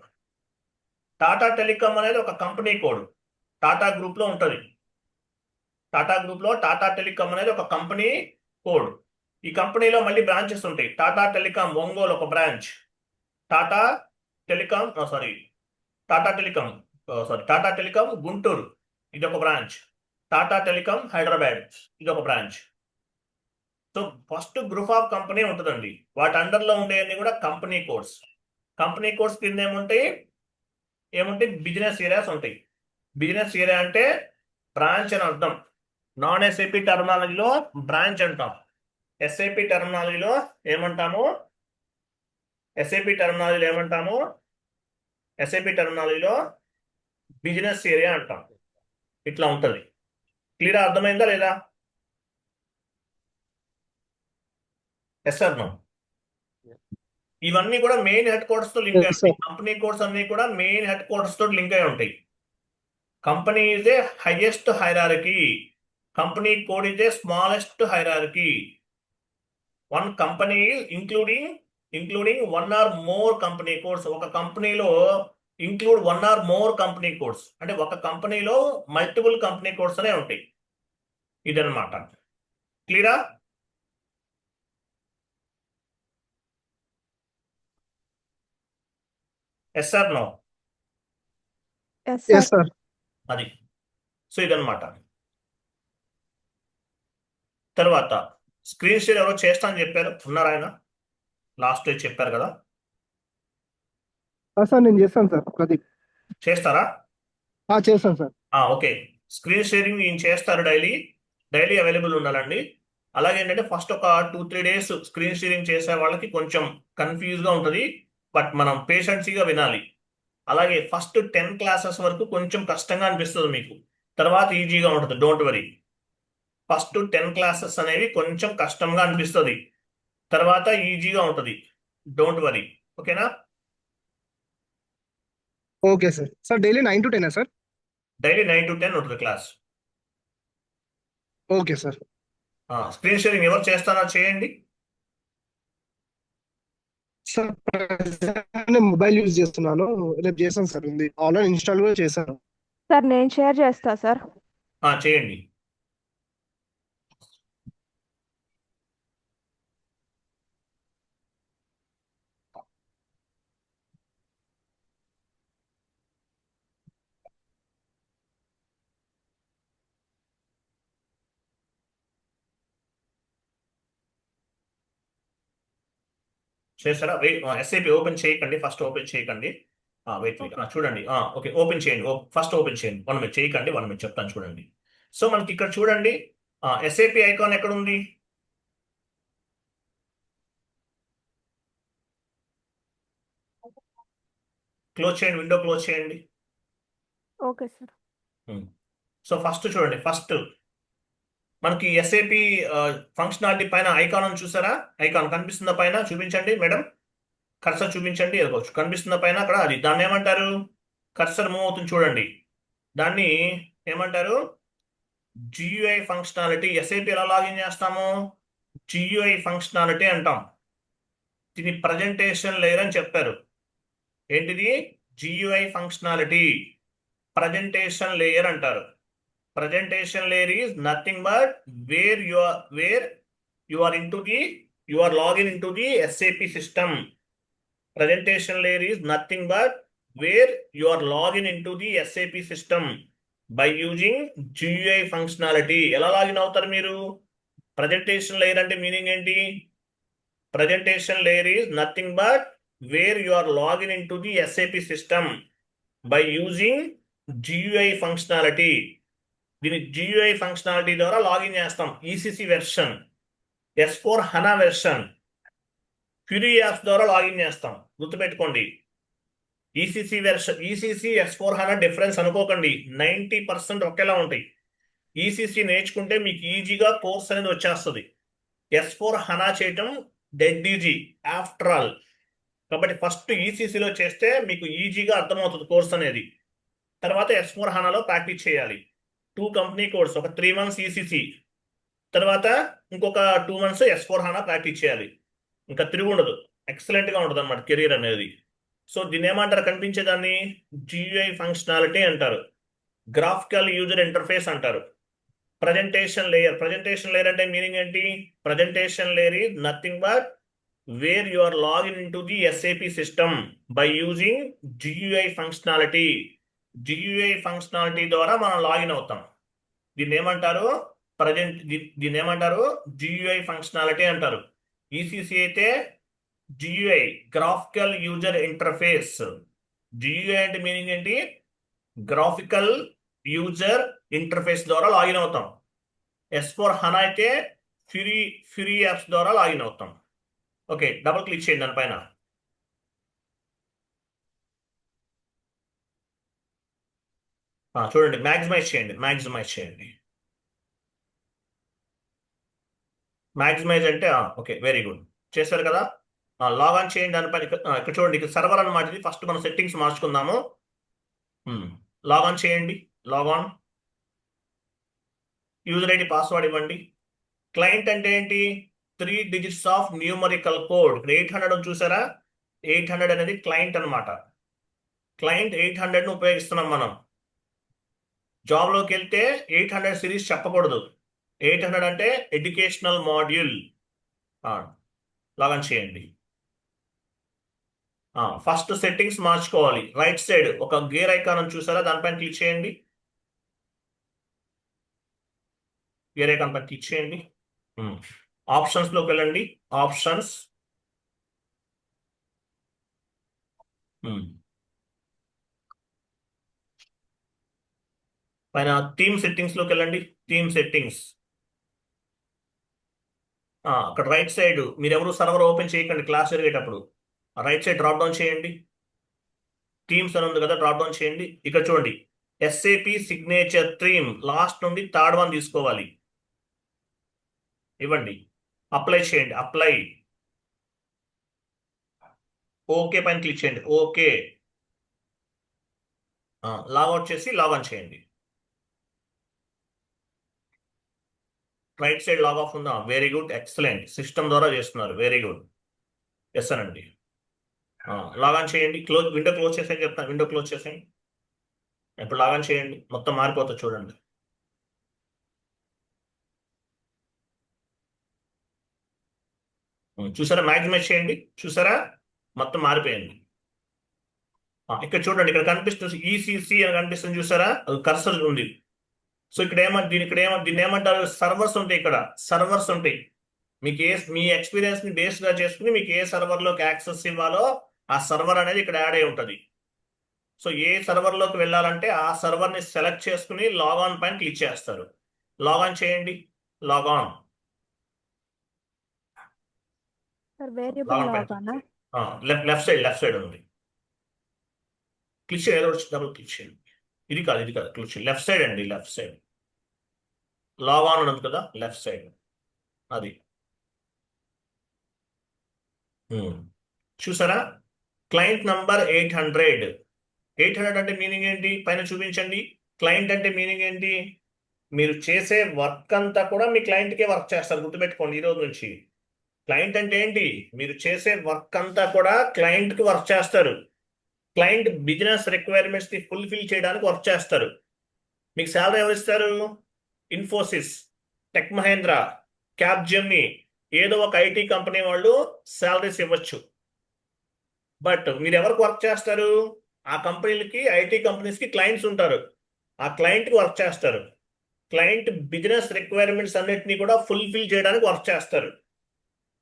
Tata telecom అనేది ఒక కంపెనీ కోడ్, టాటా గ్రూప్ లో ఉంటుంది. టాటా గ్రూప్ లో టాటా టెలికాం అనేది ఒక కంపెనీ కోడ్. ఈ కంపెనీలో మళ్ళీ బ్రాంచెస్ ఉంటాయి. టాటా టెలికాం ఒంగోలు ఒక branch, Tata telecom sorry Tata Telecom Tata telecom Guntur ఇది ఒక బ్రాంచ్, టాటా టెలికాం హైదరాబాద్ ఇది ఒక branch. So first group of company ఉంటుందండి. వాటి అండర్లో ఉండేవన్నీ కూడా కంపెనీ కోడ్స్. కంపెనీ కోడ్స్ కింద ఏముంటాయి? బిజినెస్ ఏరియాస్ ఉంటాయి. బిజినెస్ ఏరియా అంటే బ్రాంచ్ అని అర్థం. నాన్ ఎస్ఏపి టెర్మినాలజీలో బ్రాంచ్ అంటాం. ఎస్ఏపి టెర్మినాలజీలో ఏమంటాము? ఎస్ఏపి టెర్మినాలజీలో ఏమంటాము? ఎస్ఏపి టెర్మినాలజీలో బిజినెస్ ఏరియా అంటాం. ఇట్లా ఉంటుంది. క్లియర్ అర్థమైందా లేదా? Yes sir no? ఇవన్నీ కూడా మెయిన్ హెడ్ క్వార్టర్స్ తో లింక్ అయి Yes, ఉంటాయి. sir. కంపెనీ కోడ్స్ అన్ని కూడా మెయిన్ హెడ్ క్వార్టర్స్ తో లింక్ అయి ఉంటాయి. Company is a highest hierarchy, company code is a smallest hierarchy. One company including one or more company codes. ఒక కంపెనీలో include one or more company codes అంటే ఒక కంపెనీలో మల్టిపుల్ కంపెనీ కోడ్స్ అనే ఉంటాయి. ఇదన్నమాట. క్లియరా? Yes sir no? Yes, Yes, sir. అది. సో ఇదన్నమాట. తర్వాత స్క్రీన్ షేర్ ఎవరో చేస్తా అని చెప్పారు, ఉన్నారు ఆయన? లాస్ట్ చెప్పారు కదా, సార్ నేను చేస్తాను సార్. ప్రదీప్ చేస్తారా? చేస్తాను సార్. ఓకే. స్క్రీన్ షేరింగ్ ఈయన చేస్తారు. డైలీ అవైలబుల్ ఉండాలండి. అలాగే ఏంటంటే ఫస్ట్ ఒక 2-3 డేస్ స్క్రీన్ షేరింగ్ చేసే వాళ్ళకి కొంచెం కన్ఫ్యూజ్గా ఉంటుంది, బట్ మనం పేషెన్సీగా వినాలి. అలాగే ఫస్ట్ 10 క్లాసెస్ వరకు కొంచెం కష్టంగా అనిపిస్తుంది మీకు, తర్వాత ఈజీగా ఉంటుంది. Don't worry. ఫస్ట్ 10 క్లాసెస్ అనేవి కొంచెం కష్టంగా అనిపిస్తుంది, తర్వాత ఈజీగా ఉంటుంది. Don't worry. ఓకేనా? Okay sir. Sir daily 9 to 10 సార్? డైలీ 9 to 10 ఉంటుంది class. Okay sir. Screen sharing ఎవరు చేస్తారో చేయండి. సార్ నేను మొబైల్ యూజ్ చేస్తున్నాను, రేపు చేస్తాను సార్. ఉంది ఆన్లైన్ ఇన్స్టాల్ కూడా చేశాను. సార్ నేను షేర్ చేస్తా సార్. చేయండి. చేస్తారా? ఎస్ఐపి ఓపెన్ చేయకండి, ఫస్ట్ ఓపెన్ చేయకండి. వెయిట్ చూడండి. ఓకే, ఓపెన్ చేయండి. ఫస్ట్ ఓపెన్ చేయండి. 1 minute చేయకండి, 1 minute చెప్తాను చూడండి. సో మనకి ఇక్కడ చూడండి, ఎస్ఐపి ఐకాన్ ఎక్కడ ఉంది? క్లోజ్ చేయండి, విండో క్లోజ్ చేయండి. Okay sir. సో ఫస్ట్ చూడండి, ఫస్ట్ మనకి ఎస్ఏపి ఫంక్షనాలిటీ పైన ఐకాన్ అని చూసారా? ఐకాన్ కనిపిస్తుందా పైన? చూపించండి మేడం, కర్సర్ చూపించండి. ఎదుకోవచ్చు కనిపిస్తుందా పైన అక్కడ? అది దాన్ని ఏమంటారు? కర్సర్ మూవ్ అవుతుంది చూడండి, దాన్ని ఏమంటారు? GUI functionality. ఎస్ఏపి ఎలా లాగిన్ చేస్తాము? జియుఐ ఫంక్షనాలిటీ అంటాం. దీని ప్రజెంటేషన్ లేయర్ అని చెప్పారు. ఏంటిది? జియుఐ ఫంక్షనాలిటీ ప్రజెంటేషన్ లేయర్ అంటారు. Presentation layer is nothing but where you are login into the SAP system. Presentation layer is nothing but where you are login into the SAP system by using GUI functionality. ఎలా login అవుతారు మీరు? Presentation layer అంటే meaning ఏంటి? Presentation layer is nothing but where you are login into the SAP system by using GUI functionality. దీని GUI functionality ద్వారా login చేస్తాం. ECC version, S4 HANA version, క్యూరీ apps ద్వారా లాగిన్ చేస్తాం. గుర్తుపెట్టుకోండి, ECC version, ECC S4 HANA difference అనుకోకండి, 90% ఒకేలా ఉంటాయి. ఈసీసీ నేర్చుకుంటే మీకు ఈజీగా కోర్స్ అనేది వచ్చేస్తుంది. S4 హనా చేయటం డెడ్ ఈజీ ఆఫ్టర్ ఆల్. కాబట్టి ఫస్ట్ ఈసీసీలో చేస్తే మీకు ఈజీగా అర్థమవుతుంది కోర్స్ అనేది. తర్వాత S4 హనాలో ప్రాక్టీస్ చేయాలి. 2 కంపెనీ కోర్స్, ఒక 3 months ఈసీసీ, తర్వాత ఇంకొక 2 months S4 హనా ప్రాక్టీస్ చేయాలి. ఇంకా తిరిగి ఉండదు, ఎక్సలెంట్గా ఉంటుంది అన్నమాట కెరీర్ అనేది. సో దీన్ని ఏమంటారు? కనిపించేదాన్ని GUI ఫంక్షనాలిటీ అంటారు, గ్రాఫికల్ యూజర్ ఇంటర్ఫేస్ అంటారు. ప్రజెంటేషన్ లేయర్ అంటే మీనింగ్ ఏంటి? Presentation layer is nothing but where you are login in to the SAP system by using GUI functionality. GUI functionality ద్వారా మనం లాగిన్ అవుతాం. దీన్ని ఏమంటారు? దీన్ని ఏమంటారు? GUI ఫంక్షనాలిటీ అంటారు. ఈసీసీ అయితే GUI graphical user interface. GUI అంటే మీనింగ్ ఏంటి? గ్రాఫికల్ యూజర్ ఇంటర్ఫేస్ ద్వారా లాగిన్ అవుతాం. S4 హనా అయితే ఫ్యూరీ యాప్స్ ద్వారా లాగిన్ అవుతాం. ఓకే, డబుల్ క్లిక్ చేయండి దానిపైన. చూడండి, మ్యాక్సిమైజ్ చేయండి. మ్యాక్సిమైజ్ అంటే ఓకే, వెరీ గుడ్, చేశారు కదా. లాగాన్ చేయండి దానిపైన. ఇక్కడ చూడండి, ఇక్కడ సర్వర్ అనమాట ఇది. ఫస్ట్ మనం సెట్టింగ్స్ మార్చుకుందాము. లాగాన్ చేయండి, లాగాన్, యూజర్ ఐడి పాస్వర్డ్ ఇవ్వండి. క్లయింట్ అంటే ఏంటి? 3 digits ఆఫ్ న్యూమరికల్ కోడ్. ఇక్కడ 800 చూసారా? 800 అనేది క్లయింట్ అనమాట. క్లయింట్ 800ను ఉపయోగిస్తున్నాం మనం. జాబ్లోకి వెళ్తే 800 సిరీస్ చెప్పకూడదు. 800 అంటే ఎడ్యుకేషనల్ మాడ్యూల్. లాగిన్ చేయండి. ఫస్ట్ సెట్టింగ్స్ మార్చుకోవాలి. రైట్ సైడ్ ఒక గేర్ ఐకాన్ చూసారా? దానిపైన క్లిక్ చేయండి. గేర్ ఐకాన్ పైన క్లిక్ చేయండి. ఆప్షన్స్లోకి వెళ్ళండి. ఆప్షన్స్, పైన థీమ్ సెట్టింగ్స్లోకి వెళ్ళండి. థీమ్ సెట్టింగ్స్, అక్కడ రైట్ సైడ్ మీరు ఎవరు సర్వర్ ఓపెన్ చేయకండి క్లాస్ జరిగేటప్పుడు. రైట్ సైడ్ డ్రాప్ డౌన్ చేయండి. థీమ్స్ అని ఉంది కదా, డ్రాప్ డౌన్ చేయండి. ఇక్కడ చూడండి, SAP సిగ్నేచర్ థీమ్ లాస్ట్ నుండి థర్డ్ వన్ తీసుకోవాలి. ఇవ్వండి, అప్లై చేయండి. అప్లై, ఓకే పైన క్లిక్ చేయండి. ఓకే, లాగౌట్ చేసి లాగాన్ చేయండి. రైట్ సైడ్ లాగ్ ఆఫ్ ఉందా? వెరీ గుడ్, ఎక్సలెంట్, సిస్టమ్ ద్వారా చేస్తున్నారు, వెరీ గుడ్. ఎస్ అనండి. లాగాన్ చేయండి. విండో క్లోజ్ చేసేయండి చెప్తాను. విండో క్లోజ్ చేసేయండి. ఇప్పుడు లాగాన్ చేయండి, మొత్తం మారిపోతుంది చూడండి. చూసారా? మ్యాక్సిమైజ్ చేయండి. చూసారా? మొత్తం మారిపోయింది. ఇక్కడ చూడండి, ఇక్కడ కనిపిస్తుంది ఈసీసీ అని కనిపిస్తుంది చూసారా? కర్సర్ ఉంది. సో దీన్ని ఏమంటారు? సర్వర్స్ ఉంటాయి. ఇక్కడ సర్వర్స్ ఉంటాయి. మీకు మీ ఎక్స్పీరియన్స్ ని బేస్ గా చేసుకుని మీకు ఏ సర్వర్ లోకి యాక్సెస్ ఇవ్వాలో ఆ సర్వర్ అనేది ఇక్కడ యాడ్ అయి ఉంటుంది. సో ఏ సర్వర్ లోకి వెళ్ళాలంటే ఆ సర్వర్ ని సెలెక్ట్ చేసుకుని లాగాన్ పైన క్లిక్ చేస్తారు. లాగాన్ చేయండి. లాగాన్, సార్ వేరియబుల్ లాగానా? లెఫ్ట్ సైడ్ ఉంది. క్లిక్ చేయాలి, డబుల్ క్లిక్ చేయండి. ఇది కాదు క్లిక్ చేయండి. లెఫ్ట్ సైడ్ అండి, లెఫ్ట్ సైడ్ లాగ్ ఆన్ ఉంది కదా, లెఫ్ట్ సైడ్ అది. చూసారా, క్లయింట్ నంబర్ 800. 800 అంటే మీనింగ్ ఏంటి? పైన చూపించండి. క్లయింట్ అంటే మీనింగ్ ఏంటి? మీరు చేసే వర్క్ అంతా కూడా మీ క్లయింట్కే వర్క్ చేస్తారు, గుర్తుపెట్టుకోండి ఈ రోజు నుంచి. క్లయింట్ అంటే ఏంటి? మీరు చేసే వర్క్ అంతా కూడా క్లయింట్కి వర్క్ చేస్తారు. క్లయింట్ బిజినెస్ రిక్వైర్మెంట్స్ని ఫుల్ఫిల్ చేయడానికి వర్క్ చేస్తారు. మీకు శాలరీ ఎవరు ఇస్తారు? ఇన్ఫోసిస్, టెక్ మహేంద్ర, క్యాప్జెమిని, ఏదో ఒక ఐటీ కంపెనీ వాళ్ళు శాలరీస్ ఇవ్వచ్చు. బట్ మీరు ఎవరికి వర్క్ చేస్తారు? ఆ కంపెనీలకి, ఐటీ కంపెనీస్కి క్లయింట్స్ ఉంటారు. ఆ క్లయింట్కి వర్క్ చేస్తారు. క్లయింట్ బిజినెస్ రిక్వైర్మెంట్స్ అన్నిటినీ కూడా ఫుల్ఫిల్ చేయడానికి వర్క్ చేస్తారు.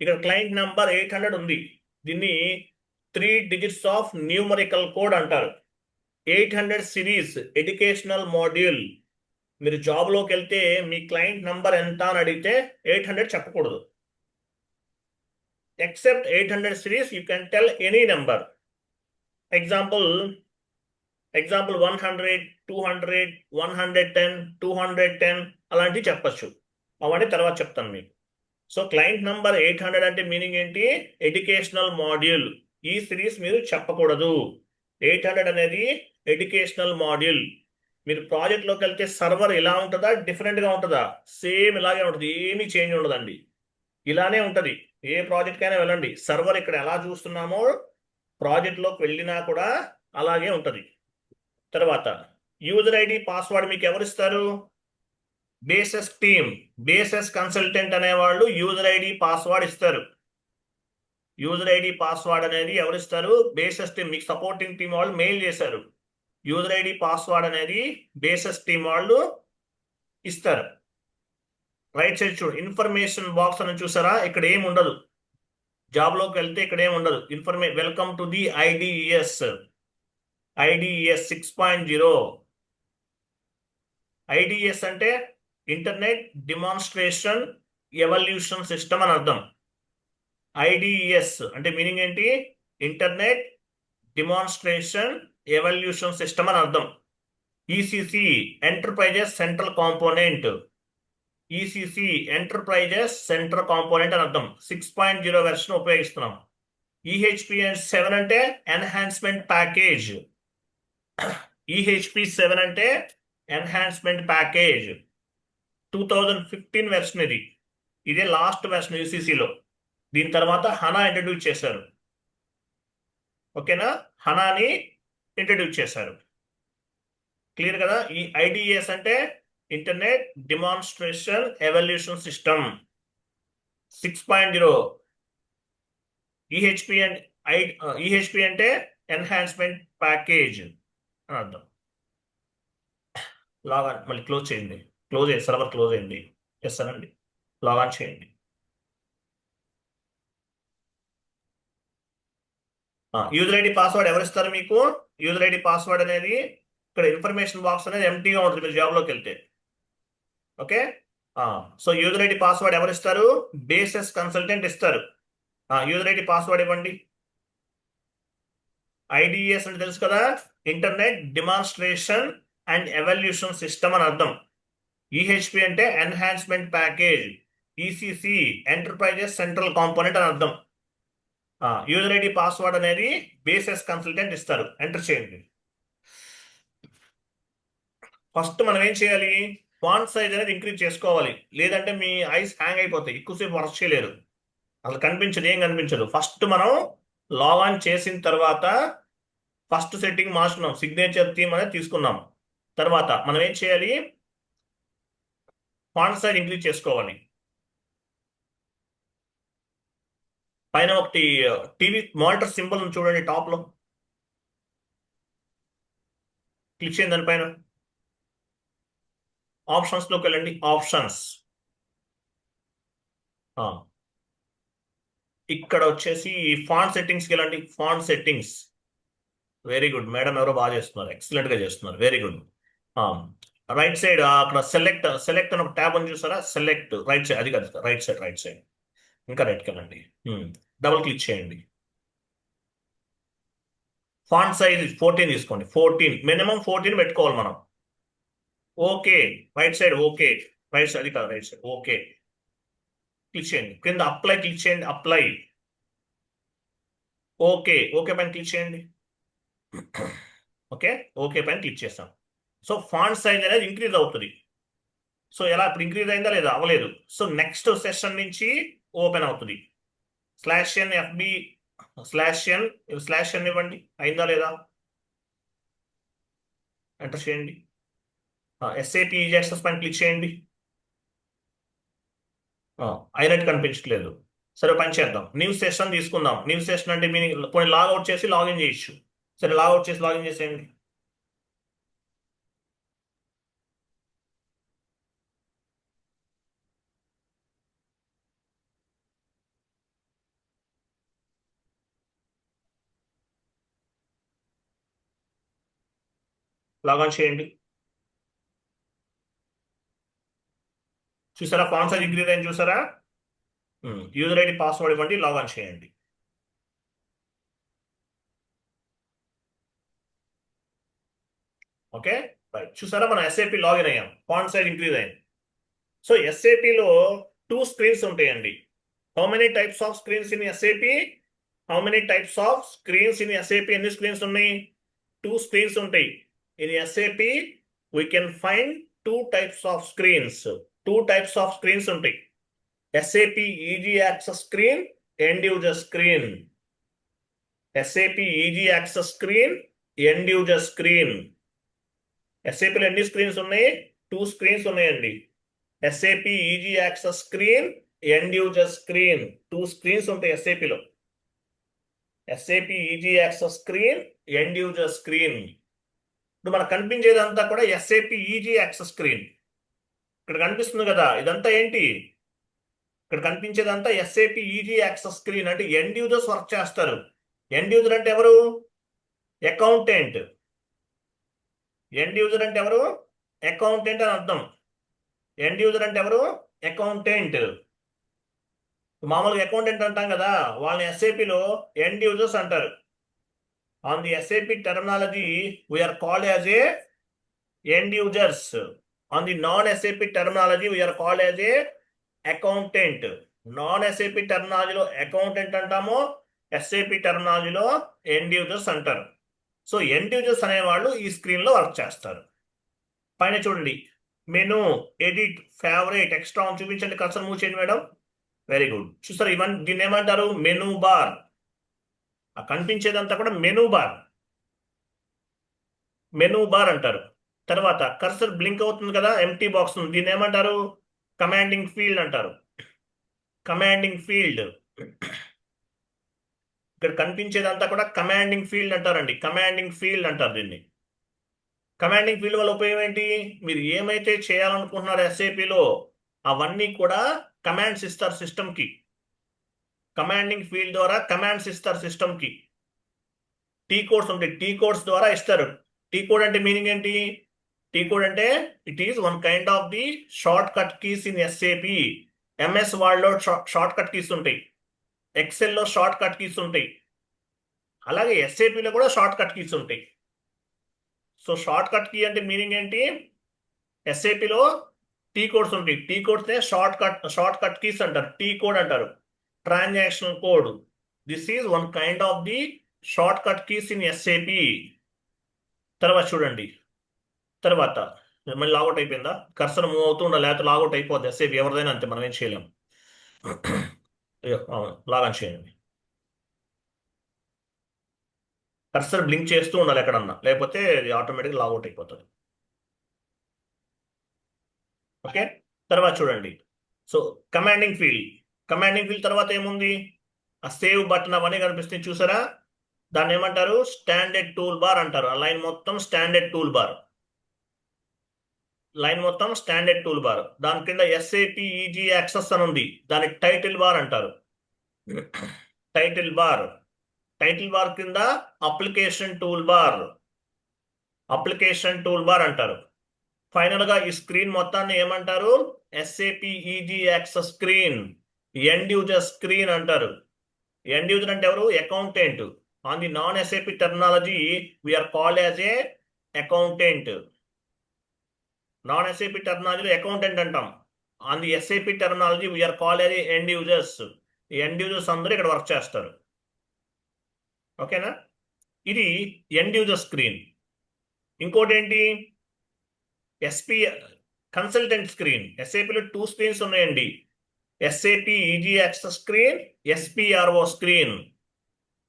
ఇక్కడ క్లయింట్ నంబర్ 800 ఉంది. దీన్ని 3 digits ఆఫ్ న్యూమరికల్ కోడ్ అంటారు. 800 సిరీస్ ఎడ్యుకేషనల్ మాడ్యూల్. మీరు జాబ్లోకి వెళ్తే మీ క్లయింట్ నంబర్ ఎంత అని అడిగితే 800 చెప్పకూడదు. Except 800 series you can tell any number. Example 100, 200, 110, 210 అలాంటివి చెప్పచ్చు. అవన్నీ తర్వాత చెప్తాను మీకు. సో క్లయింట్ నంబర్ 800 అంటే మీనింగ్ ఏంటి? Educational module. ఈ సిరీస్ మీరు చెప్పకూడదు. 800 అనేది ఎడ్యుకేషనల్ మాడ్యూల్. మీరు ప్రాజెక్ట్లోకి వెళ్తే సర్వర్ ఇలా ఉంటుందా, డిఫరెంట్గా ఉంటుందా? సేమ్ ఇలాగే ఉంటుంది, ఏమీ చేంజ్ ఉండదండి, ఇలానే ఉంటుంది. ఏ ప్రాజెక్ట్ కైనా వెళ్ళండి, సర్వర్ ఇక్కడ ఎలా చూస్తున్నామో ప్రాజెక్ట్లోకి వెళ్ళినా కూడా అలాగే ఉంటుంది. తర్వాత యూజర్ ఐడి పాస్వర్డ్ మీకు ఎవరు ఇస్తారు? బేసెస్ టీమ్, బేసెస్ కన్సల్టెంట్ అనేవాళ్ళు యూజర్ ఐడి పాస్వర్డ్ ఇస్తారు. యూజర్ ఐడి పాస్వర్డ్ అనేది ఎవరు ఇస్తారు? Bases team. మీకు సపోర్టింగ్ టీం వాళ్ళు మెయిల్ చేశారు, యూజర్ ఐడి పాస్వర్డ్ అనేది బేసెస్ టీం వాళ్ళు ఇస్తారు. రైట్ సైడ్ చూడు, ఇన్ఫర్మేషన్ బాక్స్ అని చూసారా? ఇక్కడ ఏమి ఉండదు. జాబ్లోకి వెళ్తే ఇక్కడ ఏమి ఉండదు. Welcome to the IDES 6.0. IDES అంటే ఇంటర్నెట్ డిమాన్స్ట్రేషన్ ఎవల్యూషన్ సిస్టమ్ అని అర్థం. IDES అంటే మీనింగ్ ఏంటి? ఇంటర్నెట్ డిమాన్స్ట్రేషన్ ఎవల్యూషన్ సిస్టమ్ అని అర్థం. ECC enterprises central component. ECC enterprises central component అని అర్థం. 6.0 వెర్షన్ ఉపయోగిస్తున్నాం. EHP7 అంటే ఎన్హాన్స్మెంట్ ప్యాకేజ్. EHP7 అంటే ఎన్హాన్స్మెంట్ ప్యాకేజ్. 2015 వెర్షన్ ఇది. ఇదే లాస్ట్ వెర్షన్ ECCలో. దీని తర్వాత హనా ఇంట్రడ్యూస్ చేశారు. ఓకేనా? హనాని ఇంట్రడ్యూస్ చేశారు. క్లియర్ కదా? ఈ IDES అంటే internet demonstration evolution system 6.0. EHP అంటే ఎన్హాన్స్మెంట్ ప్యాకేజ్ అని అర్థం. లాగాన్ మళ్ళీ క్లోజ్ చేయండి. సర్వర్ క్లోజ్ అయింది. చేస్తానండి, లాగాన్ చేయండి. యూజర్ ఐడి పాస్వర్డ్ ఎవరు ఇస్తారు మీకు? యూజర్ ఐడి పాస్వర్డ్ అనేది ఇక్కడ ఇన్ఫర్మేషన్ బాక్స్ అనేది ఎంటీగా ఉంటుంది మీరు జాబ్లోకి వెళ్తే. Okay, so user ID password ఎవరు ఇస్తారు? బేసెస్ కన్సల్టెంట్ ఇస్తారు. యూజర్ ఐడి పాస్వర్డ్ ఇవ్వండి. IDES అంటే తెలుసు కదా, internet demonstration and evolution system అని అర్థం. EHP అంటే enhancement package. ECC enterprises central component అని అర్థం. యూజర్ ఐడి పాస్వర్డ్ అనేది బేసెస్ కన్సల్టెంట్ ఇస్తారు. ఎంటర్ చేయండి. ఫస్ట్ మనం ఏం చేయాలి? ఫాంట్ సైజ్ అనేది ఇంక్రీజ్ చేసుకోవాలి, లేదంటే మీ ఐస్ హ్యాంగ్ అయిపోతాయి, ఎక్కువసేపు వర్క్ చేయలేరు, అసలు కనిపించదు, ఏం కనిపించదు. ఫస్ట్ మనం లాగాన్ చేసిన తర్వాత ఫస్ట్ సెట్టింగ్ మార్చుకున్నాం, సిగ్నేచర్ థీమ్ అనేది తీసుకున్నాం. తర్వాత మనం ఏం చేయాలి? ఫాంట్ సైజ్ ఇంక్రీజ్ చేసుకోవాలి. పైన ఒకటి టీవీ మానిటర్ సింబల్ చూడండి, టాప్ లో క్లిక్ చేయండి. దానిపైన ఆప్షన్స్ లోకి వెళ్ళండి. ఆప్షన్స్ ఇక్కడ వచ్చేసి ఫాంట్ సెట్టింగ్స్కి వెళ్ళండి. Font settings. Very good madam, ఎవరో బాగా చేస్తున్నారు, ఎక్సలెంట్ గా చేస్తున్నారు, వెరీ గుడ్. రైట్ సైడ్ అక్కడ సెలెక్ట్ అని ఒక ట్యాబ్ అని చూసారా? సెలెక్ట్ రైట్ సైడ్, అది కదా రైట్ సైడ్ ఇంకా రైట్కి వెళ్ళండి. డబుల్ క్లిక్ చేయండి. ఫాంట్ సైజ్ 14 తీసుకోండి. 14 మినిమం 14 పెట్టుకోవాలి మనం. Okay, right side okay, right side అది కాదు, రైట్ సైడ్ ఓకే క్లిక్ చేయండి. కింద అప్లై క్లిక్ చేయండి. అప్లై ఓకే, ఓకే పైన క్లిక్ చేయండి. ఓకే, ఓకే పైన క్లిక్ చేస్తాం. సో ఫాంట్ సైజ్ అనేది ఇంక్రీజ్ అవుతుంది. సో ఎలా ఇప్పుడు ఇంక్రీజ్ అయిందా లేదా? అవ్వలేదు. సో నెక్స్ట్ సెషన్ నుంచి ఓపెన్ అవుతుంది. /n FB /n ఇవ్వండి. అయిందా లేదా? ఎంటర్ చేయండి. SAP ఈజీ యాక్సెస్ పైన క్లిక్ చేయండి. అయినట్టు కనిపించట్లేదు. సరే పని చేద్దాం. న్యూ సెషన్ తీసుకుందాం. న్యూ సెషన్ అంటే మీనింగ్ కొన్ని లాగౌట్ చేసి లాగిన్ చేయొచ్చు. సరే లాగౌట్ చేసి లాగిన్ చేసేయండి. లాగిన్ చేయండి. చూసారా ఫాంట్ సైజ్ ఇంక్రీజ్ అయింది చూసారా? యూజర్ ఐడి పాస్వర్డ్ ఇవ్వండి. లాగిన్ చేయండి. Okay right. చూసారా మనం SAP లాగిన్ అయ్యాం. ఫాంట్ సైజ్ ఇంక్రీజ్ అయింది. సో SAPలో 2 స్క్రీన్స్ ఉంటాయండి. How many types of screens in SAP? How many types of screens in SAP? ఎన్ని స్క్రీన్స్ ఉన్నాయి? 2 స్క్రీన్స్ ఉంటాయి. In SAP we can find 2 types of screens. 2 types of screens ఉంటాయి. SAP easy access screen, end user screen. SAP easy access screen, end user screen. SAPలో ఎన్ని screens ఉన్నాయి? 2 screens ఉన్నాయండి. SAP easy access screen, end user screen. 2 screens ఉంటాయి SAPలో. SAP easy access screen, end user screen. ఇప్పుడు మనకు కనిపించేదంతా కూడా SAP easy access screen. ఇక్కడ కనిపిస్తుంది కదా, ఇదంతా ఏంటి? ఇక్కడ కనిపించేదంతా SAP ఈజీ యాక్సెస్ స్క్రీన్. అంటే ఎండ్ యూజర్స్ వర్క్ చేస్తారు. ఎండ్ యూజర్ అంటే ఎవరు? అకౌంటెంట్. ఎండ్ యూజర్ అంటే ఎవరు? అకౌంటెంట్ అని అర్థం. ఎండ్ యూజర్ అంటే ఎవరు? అకౌంటెంట్. మామూలుగా అకౌంటెంట్ అంటాం కదా, వాళ్ళని SAPలో ఎండ్ యూజర్స్ అంటారు. On the SAP terminology we are called as a end users. On the non SAP terminology we are called as a accountant. Non SAP టెర్మినాలజీలో అకౌంటెంట్ అంటాము, SAP టెర్మినాలజీలో ఎండ్ యూజర్స్ అంటారు. సో ఎండ్ యూజర్స్ అనేవాళ్ళు ఈ స్క్రీన్లో work చేస్తారు. పైన చూడండి, మెనూ, ఎడిట్, ఫేవరెట్, ఎక్స్ట్రా చూపించండి. కర్సర్ మూవ్ చేయండి మేడం. Very good. చూస్తారు ఇవన్నీ, దీన్ని ఏమంటారు? Menu bar. ఆ కనిపించేదంతా కూడా మెనూ బార్, మెనూ బార్ అంటారు. తర్వాత కర్సర్ బ్లింక్ అవుతుంది కదా, ఎంటీ బాక్స్ ఉంది, దీన్ని ఏమంటారు? కమాండింగ్ ఫీల్డ్ అంటారు. Commanding field. ఇక్కడ కనిపించేదంతా కూడా కమాండింగ్ ఫీల్డ్ అంటారండి. కమాండింగ్ ఫీల్డ్ అంటారు దీన్ని. కమాండింగ్ ఫీల్డ్ వల్ల ఉపయోగం ఏంటి? మీరు ఏమైతే చేయాలనుకుంటున్నారో SAPలో అవన్నీ కూడా కమాండ్స్ ఇస్తారు సిస్టమ్కి. కమాండింగ్ ఫీల్డ్ ద్వారా కమాండ్స్ ఇస్తారు సిస్టమ్కి. టీ కోడ్స్ ఉంటాయి, టీ కోడ్స్ ద్వారా ఇస్తారు. టీ కోడ్ అంటే మీనింగ్ ఏంటి? టీ కోడ్ అంటే it is one kind of the shortcut keys in SAP. MS వర్డ్లో షార్ట్ కట్ కీస్ ఉంటాయి, ఎక్సెల్లో షార్ట్ కట్ కీస్ ఉంటాయి, అలాగే SAPలో కూడా షార్ట్ కట్ కీస్ ఉంటాయి. సో షార్ట్ కట్ కీ అంటే మీనింగ్ ఏంటి? SAPలో టీ కోడ్స్ ఉంటాయి. T codes shortcut keys అంటారు, టీ కోడ్ అంటారు. Transactional code, this is one kind of the shortcut keys in SAP. తర్వాత చూడండి, తర్వాత మళ్ళీ లాగౌట్ అయిపోయిందా? కర్సర్ మూవ్ అవుతూ ఉండాలి, లేకపోతే లాగౌట్ అయిపోద్ది SAP. ఎవరిదైనా అంతే, మనం ఏం చేయలేం. లాగౌట్ చేయండి. కర్సర్ బ్లింక్ చేస్తూ ఉండాలి ఎక్కడన్నా, లేకపోతే ఆటోమేటిక్గా లాగౌట్ అయిపోతుంది. ఓకే, తర్వాత చూడండి. సో కమాండింగ్ ఫీల్డ్ తర్వాత ఏముంది? ఆ సేవ్ బటన్ అవన్నీ కనిపిస్తాయి చూసారా? దాన్ని ఏమంటారు? స్టాండర్డ్ టూల్ బార్ అంటారు. ఆ లైన్ మొత్తం స్టాండర్డ్ టూల్ బార్. దాని కింద SAP ఈజీ యాక్సెస్ అని ఉంది, దాన్ని టైటిల్ బార్ అంటారు. టైటిల్ బార్ కింద అప్లికేషన్ టూల్ బార్ అంటారు. ఫైనల్ గా ఈ స్క్రీన్ మొత్తాన్ని ఏమంటారు? SAP easy access screen, end user screen అంటారు. ఎండ్ యూజర్ అంటే ఎవరు? Accountant. On the non-SAP terminology, we are called as a accountant. Non-SAP terminology accountant అంటాం. On the SAP terminology, we are called as end users. ఈ end users అందరూ ఇక్కడ work చేస్తారు. ఓకేనా? ఇది end user స్క్రీన్. ఇంకోటి ఏంటి? SP consultant screen. ఎస్ఏపిలో 2 స్క్రీన్స్ ఉన్నాయండి. SAP easy access screen, SPRO screen.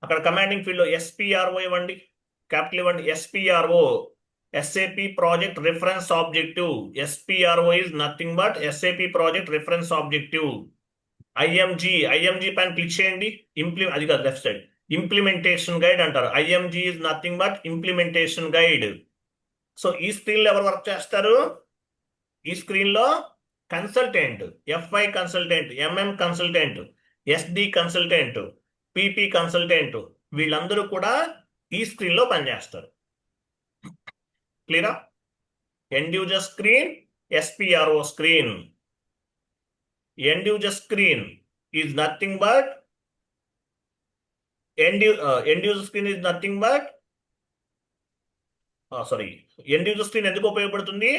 అక్కడ కమాండింగ్ ఫీల్డ్ లో ఎస్పిఆర్ఓ ఇవ్వండి, క్యాపిటల్ ఇవ్వండి. SPRO SAP project reference objective. SPRO is nothing but SAP project reference objective. IMG పైన click చేయండి. అది కాదు, లెఫ్ట్ సైడ్ ఇంప్లిమెంటేషన్ గైడ్ అంటారు. IMG is nothing but implementation guide. So ఈ స్క్రీన్ లో ఎవరు వర్క్ చేస్తారు? ఈ స్క్రీన్ లో consultant, FI consultant, MM consultant, SD consultant, PP consultant, వీళ్ళందరూ కూడా ఈ స్క్రీన్ లో పనిచేస్తారు. క్లియరా? End user screen, SPRO screen. End user screen is nothing but end user screen is nothing but end user screen ఎందుకు ఉపయోగపడుతుంది?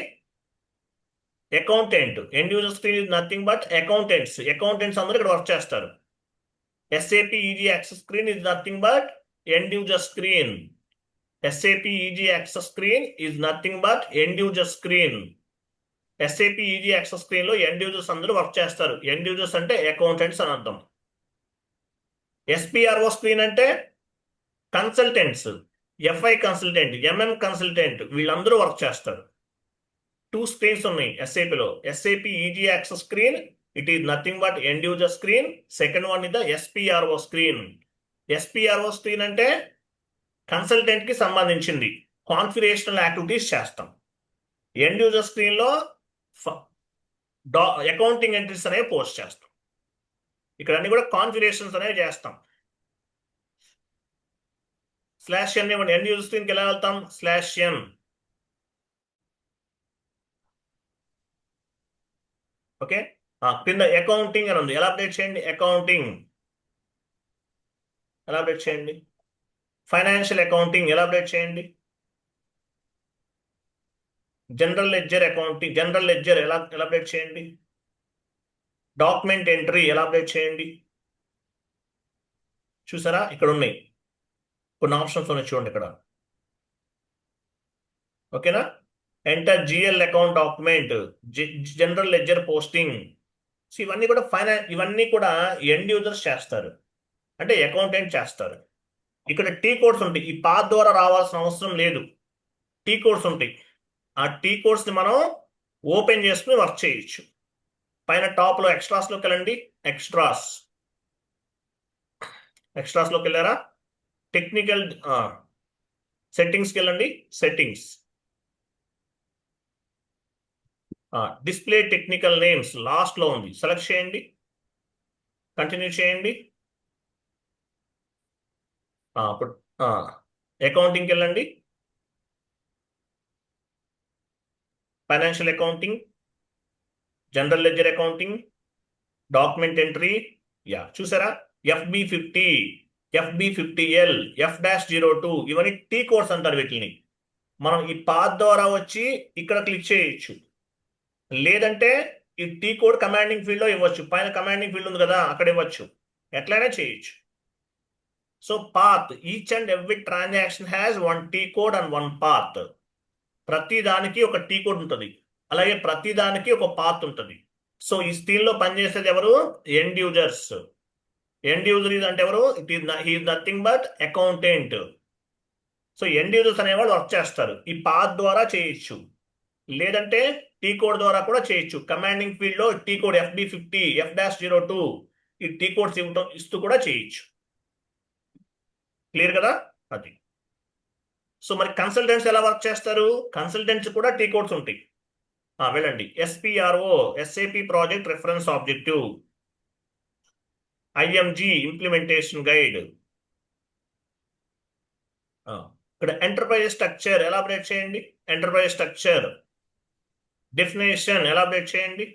Accountant. End user screen is nothing but accountants అందరూ ఇక్కడ వర్క్ చేస్తారు. SAP easy access screen is nothing but end user screen. SAP easy access screen is nothing but end user screen. SAP easy access screen లో end users అందరూ work చేస్తారు. End users అంటే accountants అని అర్థం. SPRO screen అంటే consultants, FI consultant, MM consultant, వీళ్ళందరూ work చేస్తారు. 2 screens ఉన్నాయి ఎస్ఏపిలో. SAP easy access screen, it is nothing but end user screen. Second one is the SPRO screen. SPRO screen అంటే consultant కి సంబంధించింది, కాన్ఫిగరేషనల్ యాక్టివిటీస్ చేస్తాం. End user screen లో accounting entries అనేవి పోస్ట్ చేస్తాం. ఇక్కడ అన్ని కూడా కాన్ఫిగరేషన్స్ అనేవి చేస్తాం. /n ఇవ్వండి. ఎండ్ యూజర్ స్క్రీన్కి ఎలా వెళ్తాం? /n. ఓకే, కింద అకౌంటింగ్ అని ఉంది, ఎలా అప్డేట్ చేయండి? అకౌంటింగ్ ఎలా అప్డేట్ చేయండి? ఫైనాన్షియల్ అకౌంటింగ్ ఎలా అప్డేట్ చేయండి? General ledger accounting, general ledger ఎలా అప్డేట్ చేయండి? డాక్యుమెంట్ ఎంట్రీ ఎలా అప్డేట్ చేయండి? చూసారా, ఇక్కడ ఉన్నాయి కొన్ని ఆప్షన్స్ ఉన్నాయి, చూడండి ఇక్కడ. ఓకేనా? Enter GL account document, general ledger posting. So ఇవన్నీ కూడా ఇవన్నీ కూడా ఎండ్ యూజర్స్ చేస్తారు, అంటే అకౌంటెంట్ చేస్తారు. ఇక్కడ టీ కోడ్స్ ఉంటాయి. ఈ పాత్ ద్వారా రావాల్సిన అవసరం లేదు. టీ కోడ్స్ ఉంటాయి. ఆ టీ కోడ్స్ ని మనం ఓపెన్ చేసుకుని వర్క్ చేయొచ్చు. పైన టాప్ లో ఎక్స్ట్రాస్ లోకి వెళ్ళండి. ఎక్స్ట్రాస్ లోకి వెళ్ళారా? టెక్నికల్ సెట్టింగ్స్కి వెళ్ళండి. Settings, display technical names last లో ఉంది, సెలెక్ట్ చేయండి. కంటిన్యూ చేయండి. ఇప్పుడు అకౌంటింగ్కి వెళ్ళండి. Financial accounting, general ledger accounting, document entry. చూసారా? FB50, FB50L, F-02 ఇవన్నీ టీ కోడ్స్ అంటారు. వీటిని మనం ఈ పాత్ ద్వారా వచ్చి ఇక్కడ క్లిక్ చేయొచ్చు. లేదంటే ఈ టీ కోడ్ కమాండింగ్ ఫీల్డ్ లో ఇవ్వచ్చు. పైన కమాండింగ్ ఫీల్డ్ ఉంది కదా, అక్కడ ఇవ్వచ్చు. ఎట్లయినా చేయొచ్చు. So path, each and every transaction has 1 T code and 1 path. ప్రతి దానికి ఒక టీ కోడ్ ఉంటుంది, అలాగే ప్రతి దానికి ఒక పాత్ ఉంటుంది. సో ఈ స్క్రీన్ లో పనిచేసేది ఎవరు? End users. ఎండ్ యూజర్ అంటే ఎవరు? He is nothing but accountant. So end users అనేవాళ్ళు వర్క్ చేస్తారు. ఈ పాత్ ద్వారా చేయొచ్చు, లేదంటే టీ కోడ్ ద్వారా కూడా చేయొచ్చు. కమాండింగ్ ఫీల్డ్ లో టీ కోడ్ FB50, F-02 ఈ టీ కోడ్స్ ఇస్తూ కూడా చేయొచ్చు. క్లియర్ కదా? అది. సో మరి కన్సల్టెంట్స్ ఎలా వర్క్ చేస్తారు? కన్సల్టెంట్స్ కూడా టీ కోడ్స్ ఉంటాయి. వెళ్ళండి. SPRO, SAP project reference objective. IMG, implementation guide. ఇక్కడ ఎంటర్ప్రైజ్ స్ట్రక్చర్ ఎలా అప్డేట్ చేయండి? Enterprise structure. డెఫినేషన్ ఎలా అప్డేట్ చేయండి?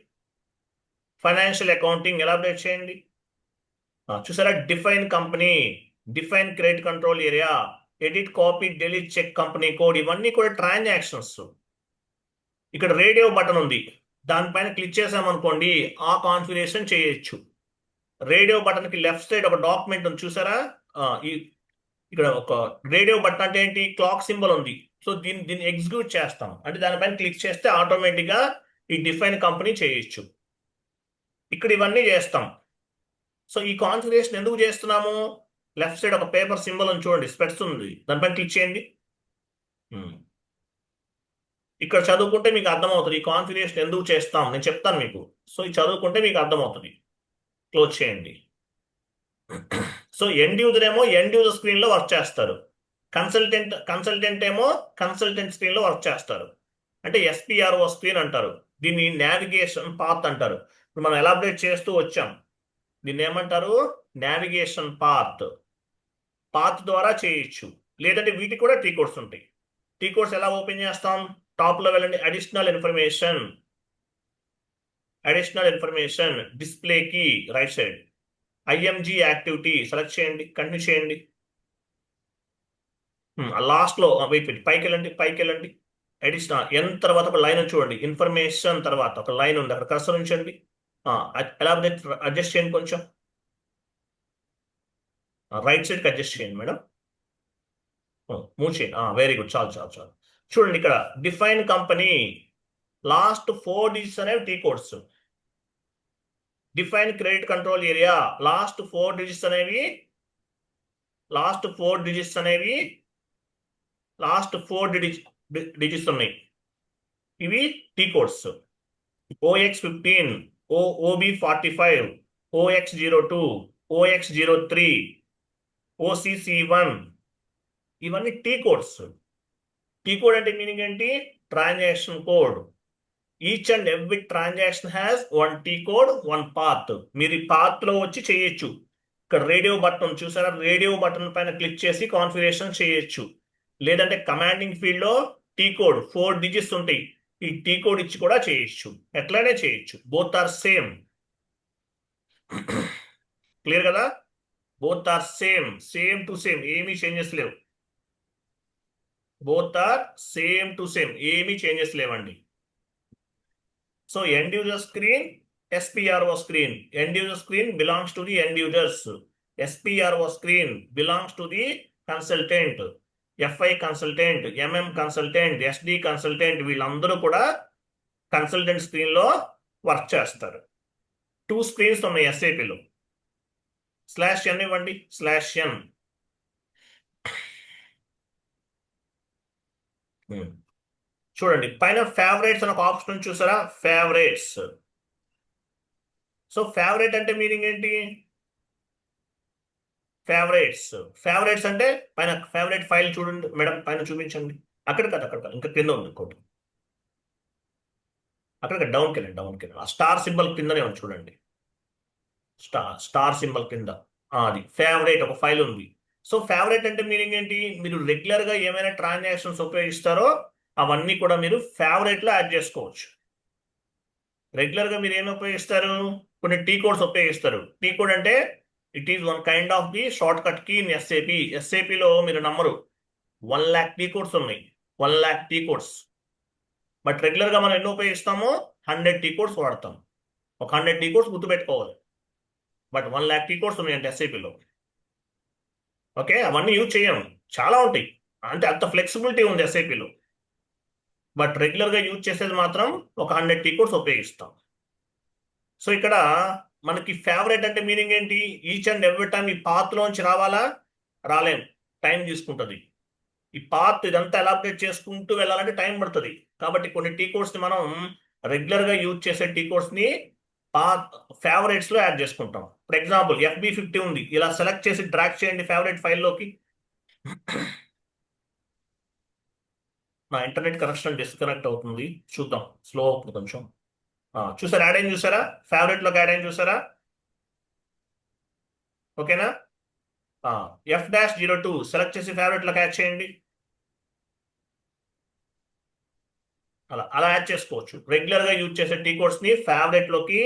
ఫైనాన్షియల్ అకౌంటింగ్ ఎలా అప్డేట్ చేయండి? చూసారా? Define company, define credit control area, edit copy delete check company code, ఇవన్నీ కూడా ట్రాన్సాక్షన్స్. ఇక్కడ రేడియో బటన్ ఉంది, దానిపైన క్లిక్ చేసామనుకోండి ఆ కాన్ఫిగరేషన్ చేయొచ్చు. రేడియో బటన్ కి లెఫ్ట్ సైడ్ ఒక డాక్యుమెంట్ ఉంది చూసారా, ఇక్కడ ఒక రేడియో బటన్ అంటే ఏంటి, క్లాక్ సింబల్ ఉంది. సో దీన్ని ఎగ్జిక్యూట్ చేస్తాం అంటే దానిపైన క్లిక్ చేస్తే ఆటోమేటిక్ గా ఈ డిఫైన్ కంపెనీ చేయొచ్చు. ఇక్కడ ఇవన్నీ చేస్తాం. సో ఈ కాన్ఫిగరేషన్ ఎందుకు చేస్తున్నాము, లెఫ్ట్ సైడ్ ఒక పేపర్ సింబల్ ఉంది చూడండి, స్పెట్స్ ఉంది, దానిపైన క్లిక్ చేయండి. ఇక్కడ చదువుకుంటే మీకు అర్థమవుతుంది ఈ కాన్ఫిగరేషన్ ఎందుకు చేస్తాం, నేను చెప్తాను మీకు. సో ఇది చదువుకుంటే మీకు అర్థమవుతుంది. క్లోజ్ చేయండి. సో ఎండ్ యూజర్ ఏమో ఎండ్ యూజర్ స్క్రీన్ లో వర్క్ చేస్తారు, కన్సల్టెంట్ ఏమో కన్సల్టెంట్ స్క్రీన్ లో వర్క్ చేస్తారు. అంటే SPRO స్క్రీన్ అంటారు, దీన్ని నావిగేషన్ పాత్ అంటారు. ఇప్పుడు మనం ఎలాబరేట్ చేస్తూ వచ్చాం, దీన్ని ఏమంటారు, నావిగేషన్ పాత్ ద్వారా చేయొచ్చు. లేదంటే వీటికి కూడా టీ కోడ్స్ ఉంటాయి. టీ కోడ్స్ ఎలా ఓపెన్ చేస్తాం, టాప్ లో వెళ్ళండి, అడిషనల్ ఇన్ఫర్మేషన్ డిస్ప్లేకి right side IMG activity select చేయండి, కంటిన్యూ చేయండి. లాస్ట్ లో పైకి వెళ్ళండి అడిషనల్ ఎన్ తర్వాత ఒక లైన్ చూడండి, ఇన్ఫర్మేషన్ తర్వాత ఒక లైన్ ఉంది, అక్కడ కర్సర్ ఉంచండి. ఎలా అడ్జస్ట్ చేయండి, కొంచెం రైట్ సైడ్కి అడ్జస్ట్ చేయండి మేడం, మూవ్ చేయండి. వెరీ గుడ్, చాలు. చూడండి ఇక్కడ డిఫైన్ కంపెనీ లాస్ట్ 4 డిజిట్స్ అనేవి T codes. Define credit control area last 4 digits అనేవి ఉన్నాయి. ఇవి T codes. OX15, OB45, OX02, OX03, OCC1, ఇవన్నీ టీ కోడ్స్. టీ కోడ్ అంటే మీనింగ్ ఏంటి, transaction code. Each and every transaction has 1 T code 1 path. మీరు ఈ path లో వచ్చి చేయొచ్చు. ఇక్కడ రేడియో బటన్ చూసారా, రేడియో బటన్ పైన క్లిక్ చేసి కాన్ఫిగరేషన్ చేయొచ్చు. లేదంటే కమాండింగ్ ఫీల్డ్ లో టీ కోడ్ 4 డిజిట్స్ ఉంటాయి, ఈ టీ కోడ్ ఇచ్చి కూడా చేయొచ్చు, ఎట్లానే చేయొచ్చు. Both are same. క్లియర్ కదా, both are same to same, ఏమీ చేంజెస్ లేవు. Both are same to same, ఏమీ చేంజెస్ లేవండి. So end user screen, SPRO screen. End user screen belongs to the end users. SPRO screen belongs to the consultant. FI consultant, MM consultant, SD consultant, వీళ్ళందరూ కూడా consultant screen లో work చేస్తారు. 2 screens ఉన్నాయి SAP లో. /n ఇవ్వండి, /n. చూడండి పైన favourites అని ఒక ఆప్షన్ చూసారా, ఫేవరెట్స్. సో ఫేవరెట్ అంటే మీనింగ్ ఏంటి, ఫేవరెట్స్ అంటే పైన ఫేవరెట్ ఫైల్ చూడండి మేడం, పైన చూపించండి. అక్కడ కాదు, ఇంకా కింద ఉంది ఇంకోటి, అక్కడ డౌన్కి వెళ్ళండి. ఆ స్టార్ సింబల్ కిందనే ఉంది చూడండి, స్టార్ సింబల్ కింద అది ఫేవరెట్ ఒక ఫైల్ ఉంది. సో ఫేవరెట్ అంటే మీనింగ్ ఏంటి, మీరు రెగ్యులర్ గా ఏమైనా ట్రాన్సాక్షన్స్ ఉపయోగిస్తారో అవన్నీ కూడా మీరు ఫేవరెట్ లో యాడ్ చేసుకోవచ్చు. రెగ్యులర్ గా మీరు ఏమి ఉపయోగిస్తారు, కొన్ని టీ కోడ్స్ ఉపయోగిస్తారు. టీ కోడ్ అంటే it is 1 kind of the shortcut key in SAP లో మీరు నమ్మరు 1 lakh టీ కోడ్స్ ఉన్నాయి, 1 lakh T codes. But regular గా మనం ఎన్ని ఉపయోగిస్తామో 100 టీ కోడ్స్ వాడతాం. ఒక 100 టీ కోడ్స్ గుర్తుపెట్టుకోవాలి. బట్ 1 lakh టీ కోడ్స్ ఉన్నాయంటే SAP లో. ఓకే, అవన్నీ యూజ్ చేయం, చాలా ఉంటాయి, అంటే అంత ఫ్లెక్సిబిలిటీ ఉంది SAP లో. బట్ రెగ్యులర్ గా యూజ్ చేసేది మాత్రం ఒక 100 టీ కోడ్స్ ఉపయోగిస్తాం. సో ఇక్కడ మనకి ఫేవరెట్ అంటే మీనింగ్ ఏంటి, ఈచ్ అండ్ ఎవ్రీ టైం ఈ పాత్ లోంచి రావాలా, రాలేం, టైం తీసుకుంటుంది. ఈ పాత్ ఇదంతా ఎలాబరేట్ చేసుకుంటూ వెళ్ళాలంటే టైం పడుతుంది. కాబట్టి కొన్ని టీ కోడ్స్ ని మనం రెగ్యులర్ గా యూజ్ చేసే టీ కోడ్స్ ని ఫేవరెట్స్ లో యాడ్ చేసుకుంటాం. ఫర్ ఎగ్జాంపుల్ FB50 ఉంది, ఇలా సెలెక్ట్ చేసి డ్రాగ్ చేయండి ఫేవరెట్ ఫైల్లోకి. నా ఇంటర్నెట్ కనెక్షన్ డిస్కనెక్ట్ అవుతుంది, చూద్దాం, స్లో అవుతుంది కొంచెం. చూసారా, యాడ్ అయింది చూసారా, ఫేవరెట్ లోకి యాడ్ అయింది చూసారా. ఓకేనా, F-02 సెలెక్ట్ చేసి ఫేవరెట్ లోకి యాడ్ చేయండి. అలా యాడ్ చేసుకోవచ్చు. రెగ్యులర్ గా యూజ్ చేసే టీ కోడ్స్ ని ఫేవరెట్ లోకి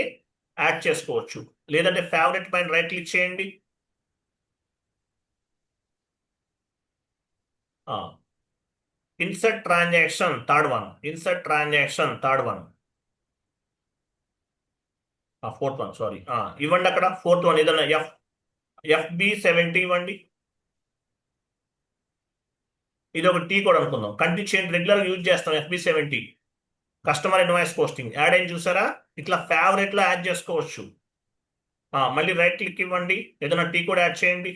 యాడ్ చేసుకోవచ్చు. లేదంటే ఫేవరెట్ పైన రైట్ క్లిక్ చేయండి, insert transaction third one, insert transaction third one, fourth one sorry, ఇవ్వండి అక్కడ ఫోర్త్ వన్ ఏదన్నా FB70 ఇవ్వండి. ఇది ఒక టీ కోడ్ అనుకుందాం. కంటిన్యూ చేయండి, రెగ్యులర్ యూజ్ చేస్తాం FB70 customer invoice posting. Add అయింది చూసారా, ఇట్లా ఫేవరెట్ లో యాడ్ చేసుకోవచ్చు. మళ్ళీ రైట్ క్లిక్ ఇవ్వండి, ఏదైనా టీ కోడ్ యాడ్ చేయండి.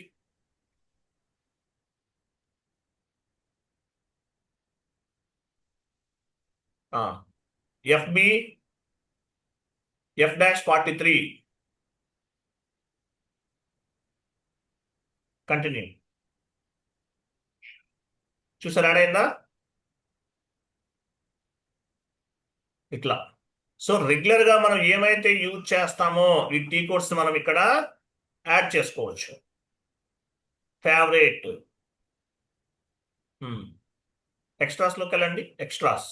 FB F-43 continue. చూసారా యాడ్ అయిందా ఇట్లా. సో రెగ్యులర్ గా మనం ఏమైతే యూజ్ చేస్తామో ఈ టీ కోడ్స్ మనం ఇక్కడ యాడ్ చేసుకోవచ్చు. ఫేవరెట్ ఎక్స్ట్రాస్ లోకి వెళ్ళండి, ఎక్స్ట్రాస్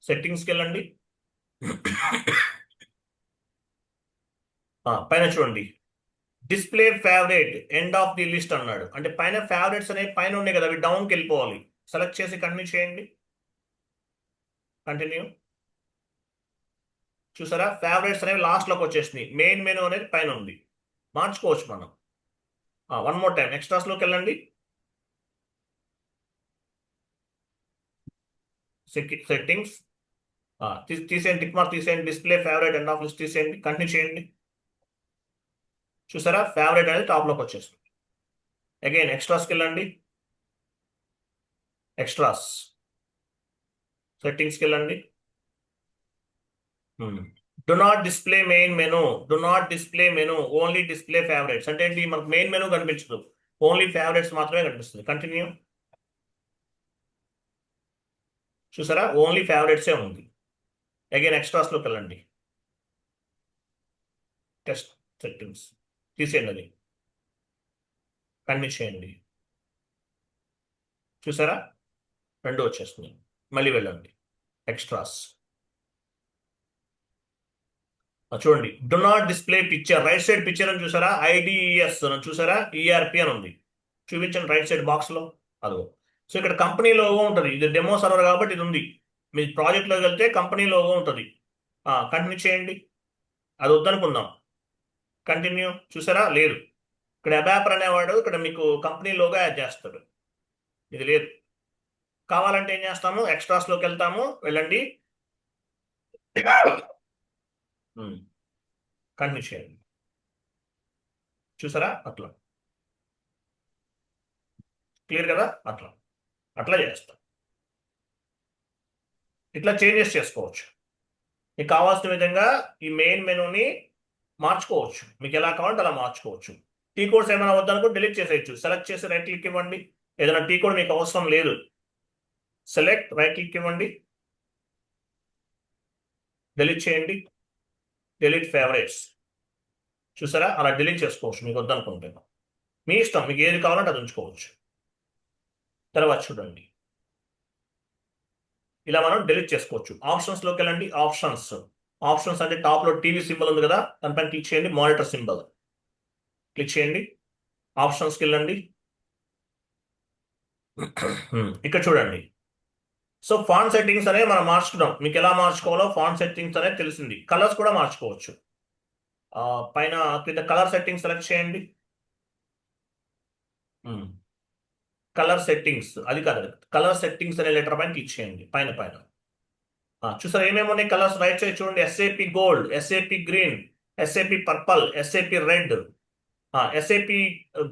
సెట్టింగ్స్కి వెళ్ళండి. పైన చూడండి, display favourite end of the list అన్నాడు. అంటే పైన ఫేవరెట్స్ అనేవి పైన ఉన్నాయి కదా, అవి డౌన్కి వెళ్ళిపోవాలి. సెలెక్ట్ చేసి కంటిన్యూ చేయండి, కంటిన్యూ. చూసారా ఫేవరెట్స్ అనేవి లాస్ట్లోకి వచ్చేసినాయి, మెయిన్ మెనూ అనేది పైన ఉంది. మార్చుకోవచ్చు మనం. వన్ మోర్ టైం ఎక్స్ట్రాస్లోకి వెళ్ళండి, సెట్టింగ్స్ తీసేయండి, టిక్ మార్క్ తీసేయండి, display favourite end of list తీసేయండి, కంటిన్యూ చేయండి. చూసారా ఫేవరెట్ అనేది టాప్లోకి వచ్చేస్తుంది. అగైన్ ఎక్స్ట్రాస్కి వెళ్ళండి, ఎక్స్ట్రాస్ సెట్టింగ్స్కి వెళ్ళండి. Do not display main menu, do not display menu, only display favourites. అంటే ఏంటి, మనకు మెయిన్ మెనూ కనిపించదు, ఓన్లీ ఫేవరెట్స్ మాత్రమే కనిపిస్తుంది. కంటిన్యూ. చూసారా ఓన్లీ ఫేవరెట్సే ఉంది. అగైన్ ఎక్స్ట్రాస్లోకి వెళ్ళండి, టెస్ట్ సెట్టింగ్స్ తీసేయండి, అది కంటిన్యూ చేయండి. చూసారా రెండు వచ్చేస్తుంది. మళ్ళీ వెళ్ళండి ఎక్స్ట్రాస్, చూడండి do not display picture, right side picture అని చూసారా, IDES చూసారా, ERP అని ఉంది. చూపించండి రైట్ సైడ్ బాక్స్ లో, అదో. సో ఇక్కడ కంపెనీ లోగో ఉంటుంది, ఇది డెమో సర్వర్ కాబట్టి ఇది ఉంది. మీ ప్రాజెక్ట్లోకి వెళ్తే కంపెనీ లోగో ఉంటుంది. కంటిన్యూ చేయండి, అది వద్దనుకుందాం, కంటిన్యూ. చూసారా లేదు, ఇక్కడ అబాపర్ అనేవాడు ఇక్కడ మీకు కంపెనీ లోగో యాడ్ చేస్తాడు, ఇది లేదు. కావాలంటే ఏం చేస్తాము, ఎక్స్ట్రాస్లోకి వెళ్తాము, వెళ్ళండి, కంటిన్యూ చేయండి. చూసారా అట్లా క్లియర్ కదా, అట్లా అట్లా చేస్తాం. ఇట్లా చేంజెస్ చేసుకోవచ్చు, మీకు కావాల్సిన విధంగా ఈ మెయిన్ మెనూని మార్చుకోవచ్చు, మీకు ఎలా కావాలంటే అలా మార్చుకోవచ్చు. టీ కోడ్స్ ఏమైనా వద్దనుకో డిలీట్ చేసేయచ్చు, సెలెక్ట్ చేసి రైట్ క్లిక్ ఇవ్వండి. ఏదైనా టీ కోడ్ మీకు అవసరం లేదు, సెలెక్ట్ రైట్ క్లిక్ ఇవ్వండి, డిలీట్ చేయండి, డిలీట్ ఫేవరెట్స్. చూసారా అలా డిలీట్ చేసుకోవచ్చు, మీకు వద్దనుకుంటే. మీ ఇష్టం, మీకు ఏది కావాలంటే అది ఉంచుకోవచ్చు. తర్వాత చూడండి, ఇలా మనం డిలీట్ చేసుకోవచ్చు. ఆప్షన్స్లోకి వెళ్ళండి, ఆప్షన్స్ అంటే టాప్లో టీవీ సింబల్ ఉంది కదా, దానిపైన క్లిక్ చేయండి, మానిటర్ సింబల్ క్లిక్ చేయండి, ఆప్షన్స్కి వెళ్ళండి. ఇక్కడ చూడండి, సో ఫాంట్ సెట్టింగ్స్ అనేవి మనం మార్చుకున్నాం. మీకు ఎలా మార్చుకోవాలో ఫాంట్ సెట్టింగ్స్ అనేది తెలిసింది. కలర్స్ కూడా మార్చుకోవచ్చు. పైన కింద కలర్ సెట్టింగ్స్ సెలెక్ట్ చేయండి, కలర్ సెట్టింగ్స్ అది కాదు, కలర్ సెట్టింగ్స్ అనే లెటర్ పైన క్లిక్ చేయండి, పైన పైన. చూసారా ఏమేమి ఉన్నాయి కలర్స్, రైట్ సైడ్ చూడండి, SAP gold, SAP green, SAP purple, SAP red. SAP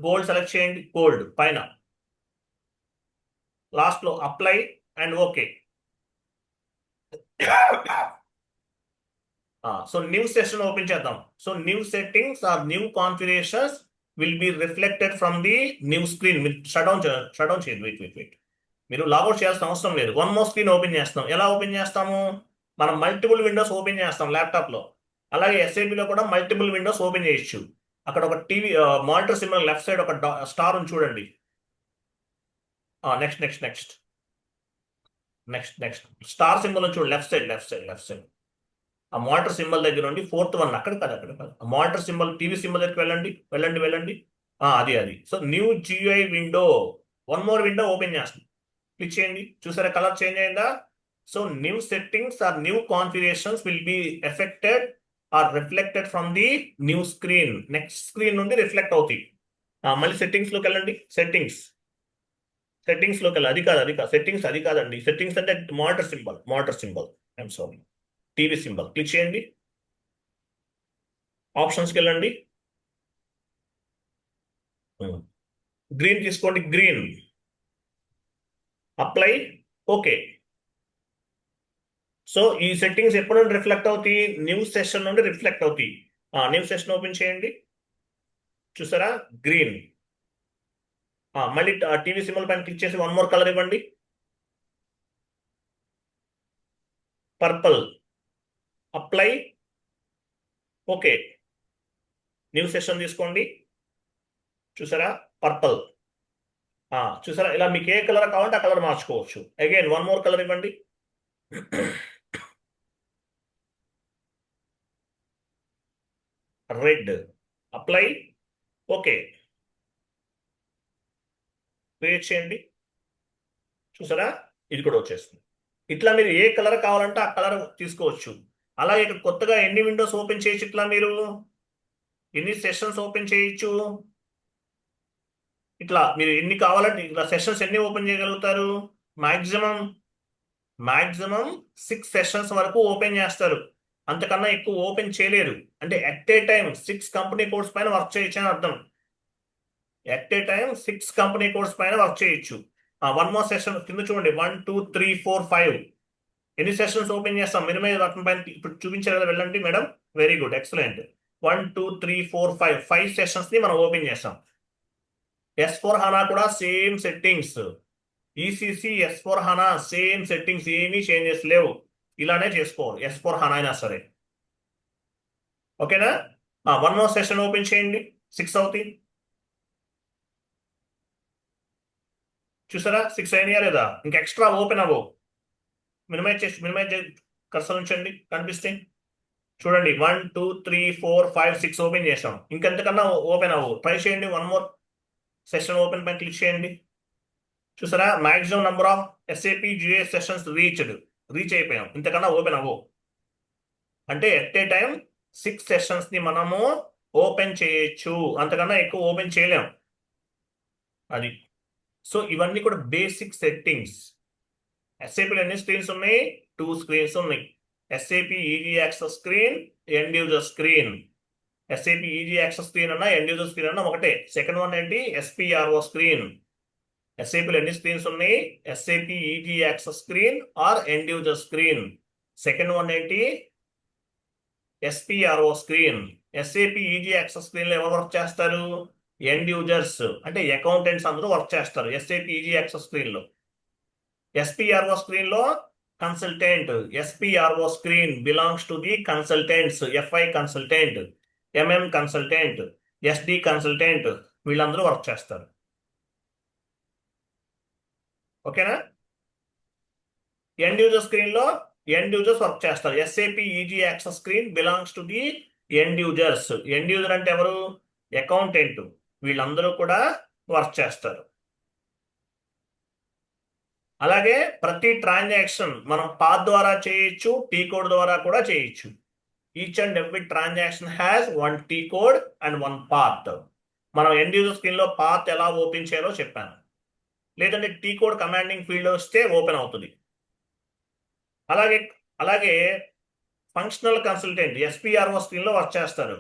gold select చేయండి, గోల్డ్ పైన. లాస్ట్లో apply and okay. So new session open చేద్దాం. So new settings are new configurations will be reflected from the new screen. మీరు shut down చేయండి, wait. మీరు logout చేయాల్సిన అవసరం లేదు. వన్ మోర్ స్క్రీన్ ఓపెన్ చేస్తాం. ఎలా ఓపెన్ చేస్తాము, మనం మల్టిపుల్ విండోస్ ఓపెన్ చేస్తాం ల్యాప్టాప్లో. అలాగే SAPలో కూడా మల్టిపుల్ విండోస్ ఓపెన్ చేయొచ్చు. అక్కడ ఒక TV monitor symbol left side ఒక స్టార్ ఉంది చూడండి. నెక్స్ట్ స్టార్ సింబల్ చూడండి, లెఫ్ట్ సైడ్. ఆ మానిటర్ సింబల్ దగ్గర నుండి ఫోర్త్ వన్, అక్కడ కాదు, మానిటర్ సింబల్ టీవీ సింబల్ దగ్గరికి వెళ్ళండి. అది. So new GUI window one more window open చేస్తాం. క్లిక్ చేయండి. చూసారా కలర్ చేంజ్ అయిందా? So new settings are new configurations will be affected or reflected from the new screen. Next screen నుండి reflect అవుతాయి. మళ్ళీ సెట్టింగ్స్ లోకి వెళ్ళండి. సెట్టింగ్స్ లోకి వెళ్ళి అది కాదు సెట్టింగ్స్ అది కాదండి. సెట్టింగ్స్ అంటే monitor symbol I'm sorry, TV symbol click చేయండి. ఆప్షన్స్కి వెళ్ళండి. గ్రీన్ తీసుకోండి. Green apply. ఓకే. సో ఈ సెట్టింగ్స్ ఎప్పుడు నుండి రిఫ్లెక్ట్ అవుతాయి? న్యూ సెషన్ నుండి రిఫ్లెక్ట్ అవుతాయి. న్యూ సెషన్ ఓపెన్ చేయండి. చూసారా గ్రీన్. మళ్ళీ టీవీ సింబల్ పైన క్లిక్ చేసి వన్ మోర్ కలర్ ఇవ్వండి. Purple. Apply. Okay. New session తీసుకోండి. చూసారా పర్పుల్. చూసారా ఇలా మీకు ఏ కలర్ కావాలంటే ఆ కలర్ మార్చుకోవచ్చు. అగైన్ వన్ మోర్ కలర్ ఇవ్వండి. రెడ్. అప్లై. ఓకే. క్రియేట్ చేయండి. చూసారా ఇది కూడా వచ్చేస్తుంది. ఇట్లా మీరు ఏ కలర్ కావాలంటే ఆ కలర్ తీసుకోవచ్చు. అలాగే ఇక్కడ కొత్తగా ఎన్ని విండోస్ ఓపెన్ చేయొచ్చు? ఇట్లా మీరు ఎన్ని సెషన్స్ ఓపెన్ చేయొచ్చు? ఇట్లా మీరు ఎన్ని కావాలంటే ఇట్లా సెషన్స్ ఎన్ని ఓపెన్ చేయగలుగుతారు? మాక్సిమం 6 సెషన్స్ వరకు ఓపెన్ చేస్తారు. అంతకన్నా ఎక్కువ ఓపెన్ చేయలేరు. అంటే at a time 6 company codes పైన వర్క్ చేయొచ్చు అని అర్థం. At a time 6 company codes పైన వర్క్ చేయొచ్చు. వన్ మోర్ సెషన్ కింద చూడండి. 1 2 3 4 5 ఎన్ని సెషన్స్ ఓపెన్ చేస్తాం? మినిమైజ్ బటన్ పైన ఇప్పుడు చూపించారు కదా, వెళ్ళండి madam. Very good, excellent. 1 2 3 4 5 sessions ని మనం ఓపెన్ చేస్తాం. S/4HANA కూడా same settings. ECC S/4HANA same settings, ఏమీ చేంజెస్ లేవు. ఇలానే చేసుకోవాలి S/4HANA అయినా సరే. ఓకేనా? వన్ మోర్ సెషన్ ఓపెన్ చేయండి. 6 అవుతాయి. చూసారా 6 అయినాయా లేదా? ఇంకా ఎక్స్ట్రా ఓపెన్ అవ్వవు. మినిమైజ్ కర్సర్ ఉంచండి, కనిపిస్తే చూడండి. 1 2 3 4 5 6 ఓపెన్ చేసాం. ఇంకెంతకన్నా ఓపెన్ అవ్వవు. ట్రై చేయండి. వన్ మోర్ సెషన్ ఓపెన్ పైన క్లిక్ చేయండి. చూసారా maximum number of SAP GA sessions reach అయిపోయాం. ఇంతకన్నా ఓపెన్ అవ్వవు. అంటే ఎట్ ఏ టైం 6 సెషన్స్ ని మనము ఓపెన్ చేయొచ్చు. అంతకన్నా ఎక్కువ ఓపెన్ చేయలేం. అది. సో ఇవన్నీ కూడా బేసిక్ సెట్టింగ్స్. SAPలో ఎన్ని స్క్రీన్స్ ఉన్నాయి? 2 స్క్రీన్స్ ఉన్నాయి. SAP easy access screen, end user screen. SAP easy access screen అన్నా ఎండ్ యూజర్ స్క్రీన్ అన్నా ఒకటే. సెకండ్ వన్ ఏంటి? SPRO screen. SAPలో ఎన్ని స్క్రీన్స్ ఉన్నాయి? SAP easy access screen or end user screen. Second one ఏంటి? SPRO screen. SAP easy access screen లో ఎవరు వర్క్ చేస్తారు? ఎండ్ యూజర్స్ అంటే అకౌంటెంట్స్ అందరూ వర్క్ చేస్తారు SAP ఈజీ యాక్సెస్ స్క్రీన్ లో. SPRO స్క్రీన్ లో consultant. SPRO screen belongs to the consultants. FI consultant, MM consultant, SD consultant, వీళ్ళందరూ వర్క్ చేస్తారు. ఓకేనా? ఎండ్ యూజర్ స్క్రీన్ లో ఎండ్ యూజర్స్ వర్క్ చేస్తారు. SAP easy access screen belongs to the end users. End user అంటే ఎవరు? Accountant. వీళ్ళందరూ కూడా work చేస్తారు. అలాగే ప్రతి ట్రాన్సాక్షన్ మనం పాత్ ద్వారా చేయొచ్చు, టీ కోడ్ ద్వారా కూడా చేయొచ్చు. Each and every transaction has 1 T code and 1 path. మనం ఎండ్ యూజర్ స్క్రీన్ లో పాత్ ఎలా ఓపెన్ చేయాలో చెప్పాను. లేదంటే టీ కోడ్ కమాండింగ్ ఫీల్డ్ వస్తే ఓపెన్ అవుతుంది. అలాగే ఫంక్షనల్ కన్సల్టెంట్ SPRO స్క్రీన్ లో వర్క్ చేస్తారు.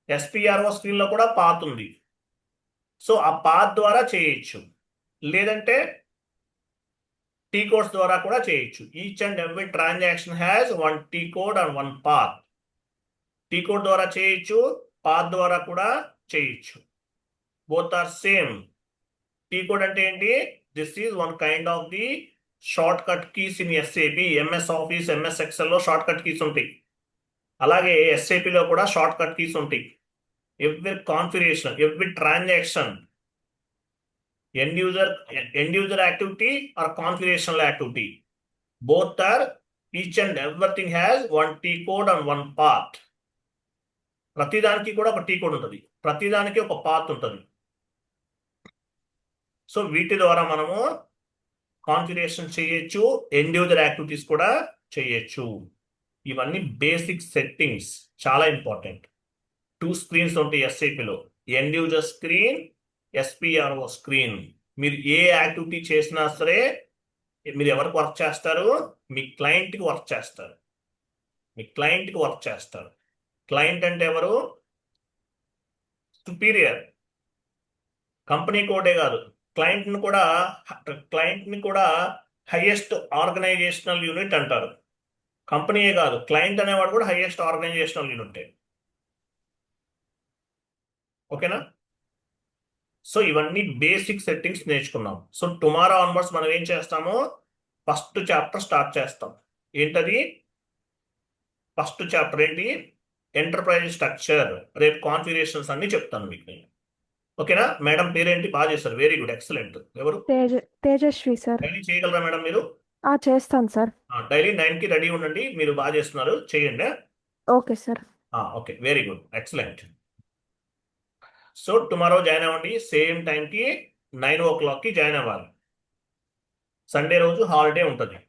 SPRO స్క్రీన్ లో కూడా పాత్ ఉంది. సో ఆ పాత్ ద్వారా చేయొచ్చు, లేదంటే టీ కోడ్స్ ద్వారా కూడా చేయొచ్చు. Each and every transaction has 1 T code and 1 path. T code ద్వారా చేయొచ్చు, పాత్ ద్వారా కూడా చేయొచ్చు. Both are same. T code అంటే ఏంటి? This is one kind of the shortcut keys in SAP. MS office, MS excel లో shortcut keys ఉంటాయి. అలాగే SAP లో కూడా షార్ట్ కట్ కీస్ ఉంటాయి. Every configuration, every transaction, end user activity or configurational activity, both are each and everything has 1 T code and 1 path. ప్రతిదానికి కూడా ఒక T code ఉంటుంది, ప్రతిదానికి ఒక పాత్ ఉంటుంది. సో వీటి ద్వారా మనము కాన్ఫిగరేషన్ చేయొచ్చు, ఎండ్ యూజర్ యాక్టివిటీస్ కూడా చేయొచ్చు. ఇవన్నీ బేసిక్ సెట్టింగ్స్, చాలా ఇంపార్టెంట్. 2 స్క్రీన్స్ ఉంటాయి ఎస్ఏపిలో, end user screen, SPRO screen. మీరు ఏ యాక్టివిటీ చేసినా సరే మీరు ఎవరికి వర్క్ చేస్తారు? మీ క్లయింట్కి వర్క్ చేస్తారు. మీ క్లయింట్కి వర్క్ చేస్తారు. క్లయింట్ అంటే ఎవరు? సుపీరియర్. కంపెనీ కోడే కాదు, క్లయింట్ని కూడా హైయెస్ట్ ఆర్గనైజేషనల్ యూనిట్ అంటారు. కంపెనీయే కాదు, క్లయింట్ అనేవాడు కూడా హైయెస్ట్ ఆర్గనైజేషనల్ యూనిట్. ఓకేనా? సో ఇవన్నీ బేసిక్ సెట్టింగ్స్ నేర్చుకున్నాం. సో టుమారో ఆన్వర్డ్స్ మనం ఏం చేస్తాము? ఫస్ట్ చాప్టర్ స్టార్ట్ చేస్తాం. ఏంటది? ఫస్ట్ చాప్టర్ ఏంటి? Enterprise structure. రేపు కాన్ఫిగరేషన్స్ అన్ని చెప్తాను మీకు నేను. ఓకేనా? మేడం పేరేంటి? బాగా చేశారు, వెరీ గుడ్, ఎక్సలెంట్. ఎవరు? తేజస్వి సార్. డైలీ చేయగలరా మేడం మీరు? చేస్తాను సార్. డైలీ 9కి రెడీ ఉండండి. మీరు బాగా చేస్తున్నారు, చేయండి. Okay sir. Okay, very good, excellent. So tomorrow join అవ్వండి, సేమ్ టైంకి 9 o'clockకి జాయిన్ అవ్వాలి. సండే రోజు హాలిడే ఉంటుంది.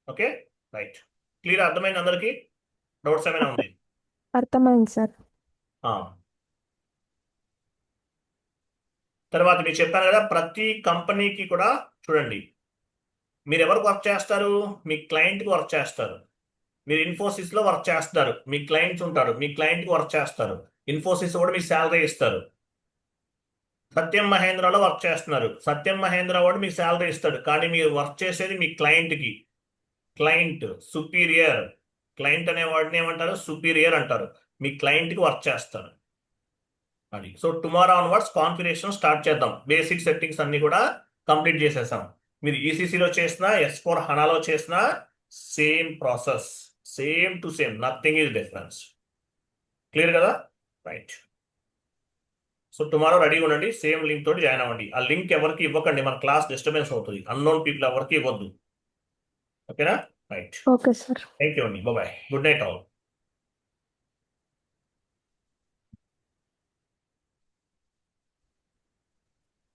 Okay, right. క్లియర్? అర్థమైంది అందరికీ? డౌట్స్ ఏమైనా ఉంది? అర్థమైంది సార్. తర్వాత మీరు చెప్పాను కదా, ప్రతి కంపెనీకి కూడా చూడండి, మీరు ఎవరికి వర్క్ చేస్తారు? మీ క్లయింట్కి వర్క్ చేస్తారు. మీరు ఇన్ఫోసిస్లో వర్క్ చేస్తారు, మీ క్లయింట్స్ ఉంటారు, మీ క్లయింట్కి వర్క్ చేస్తారు. ఇన్ఫోసిస్ కూడా మీకు శాలరీ ఇస్తారు. సత్యం మహేంద్రలో వర్క్ చేస్తున్నారు, సత్యం మహేంద్ర వాడు మీకు శాలరీ ఇస్తాడు, కానీ మీరు వర్క్ చేసేది మీ క్లయింట్కి. Client superior. క్లయింట్ అనే వాడిని ఏమంటారు? సుపీరియర్ అంటారు. మీ క్లయింట్కి వర్క్ చేస్తారు అది. So tomorrow onwards configuration start చేద్దాం. బేసిక్ సెట్టింగ్స్ అన్ని కూడా కంప్లీట్ చేసేసాం. మీరు ఈసీసీలో చేసినా, S4 హనాలో చేసినా same process, same to same, nothing is difference. Clear కదా? రైట్. సో టుమారో రెడీ ఉండండి, సేమ్ లింక్ తోటి జాయిన్ అవ్వండి. ఆ లింక్ ఎవరికి ఇవ్వకండి, మన క్లాస్ డిస్టర్బెన్స్ అవుతుంది. అన్నోన్ పీపుల్ ఎవరికి ఇవ్వద్దు. ఓకేనా? Right. Okay sir. Thank you అండి, బాయ్. Good night all.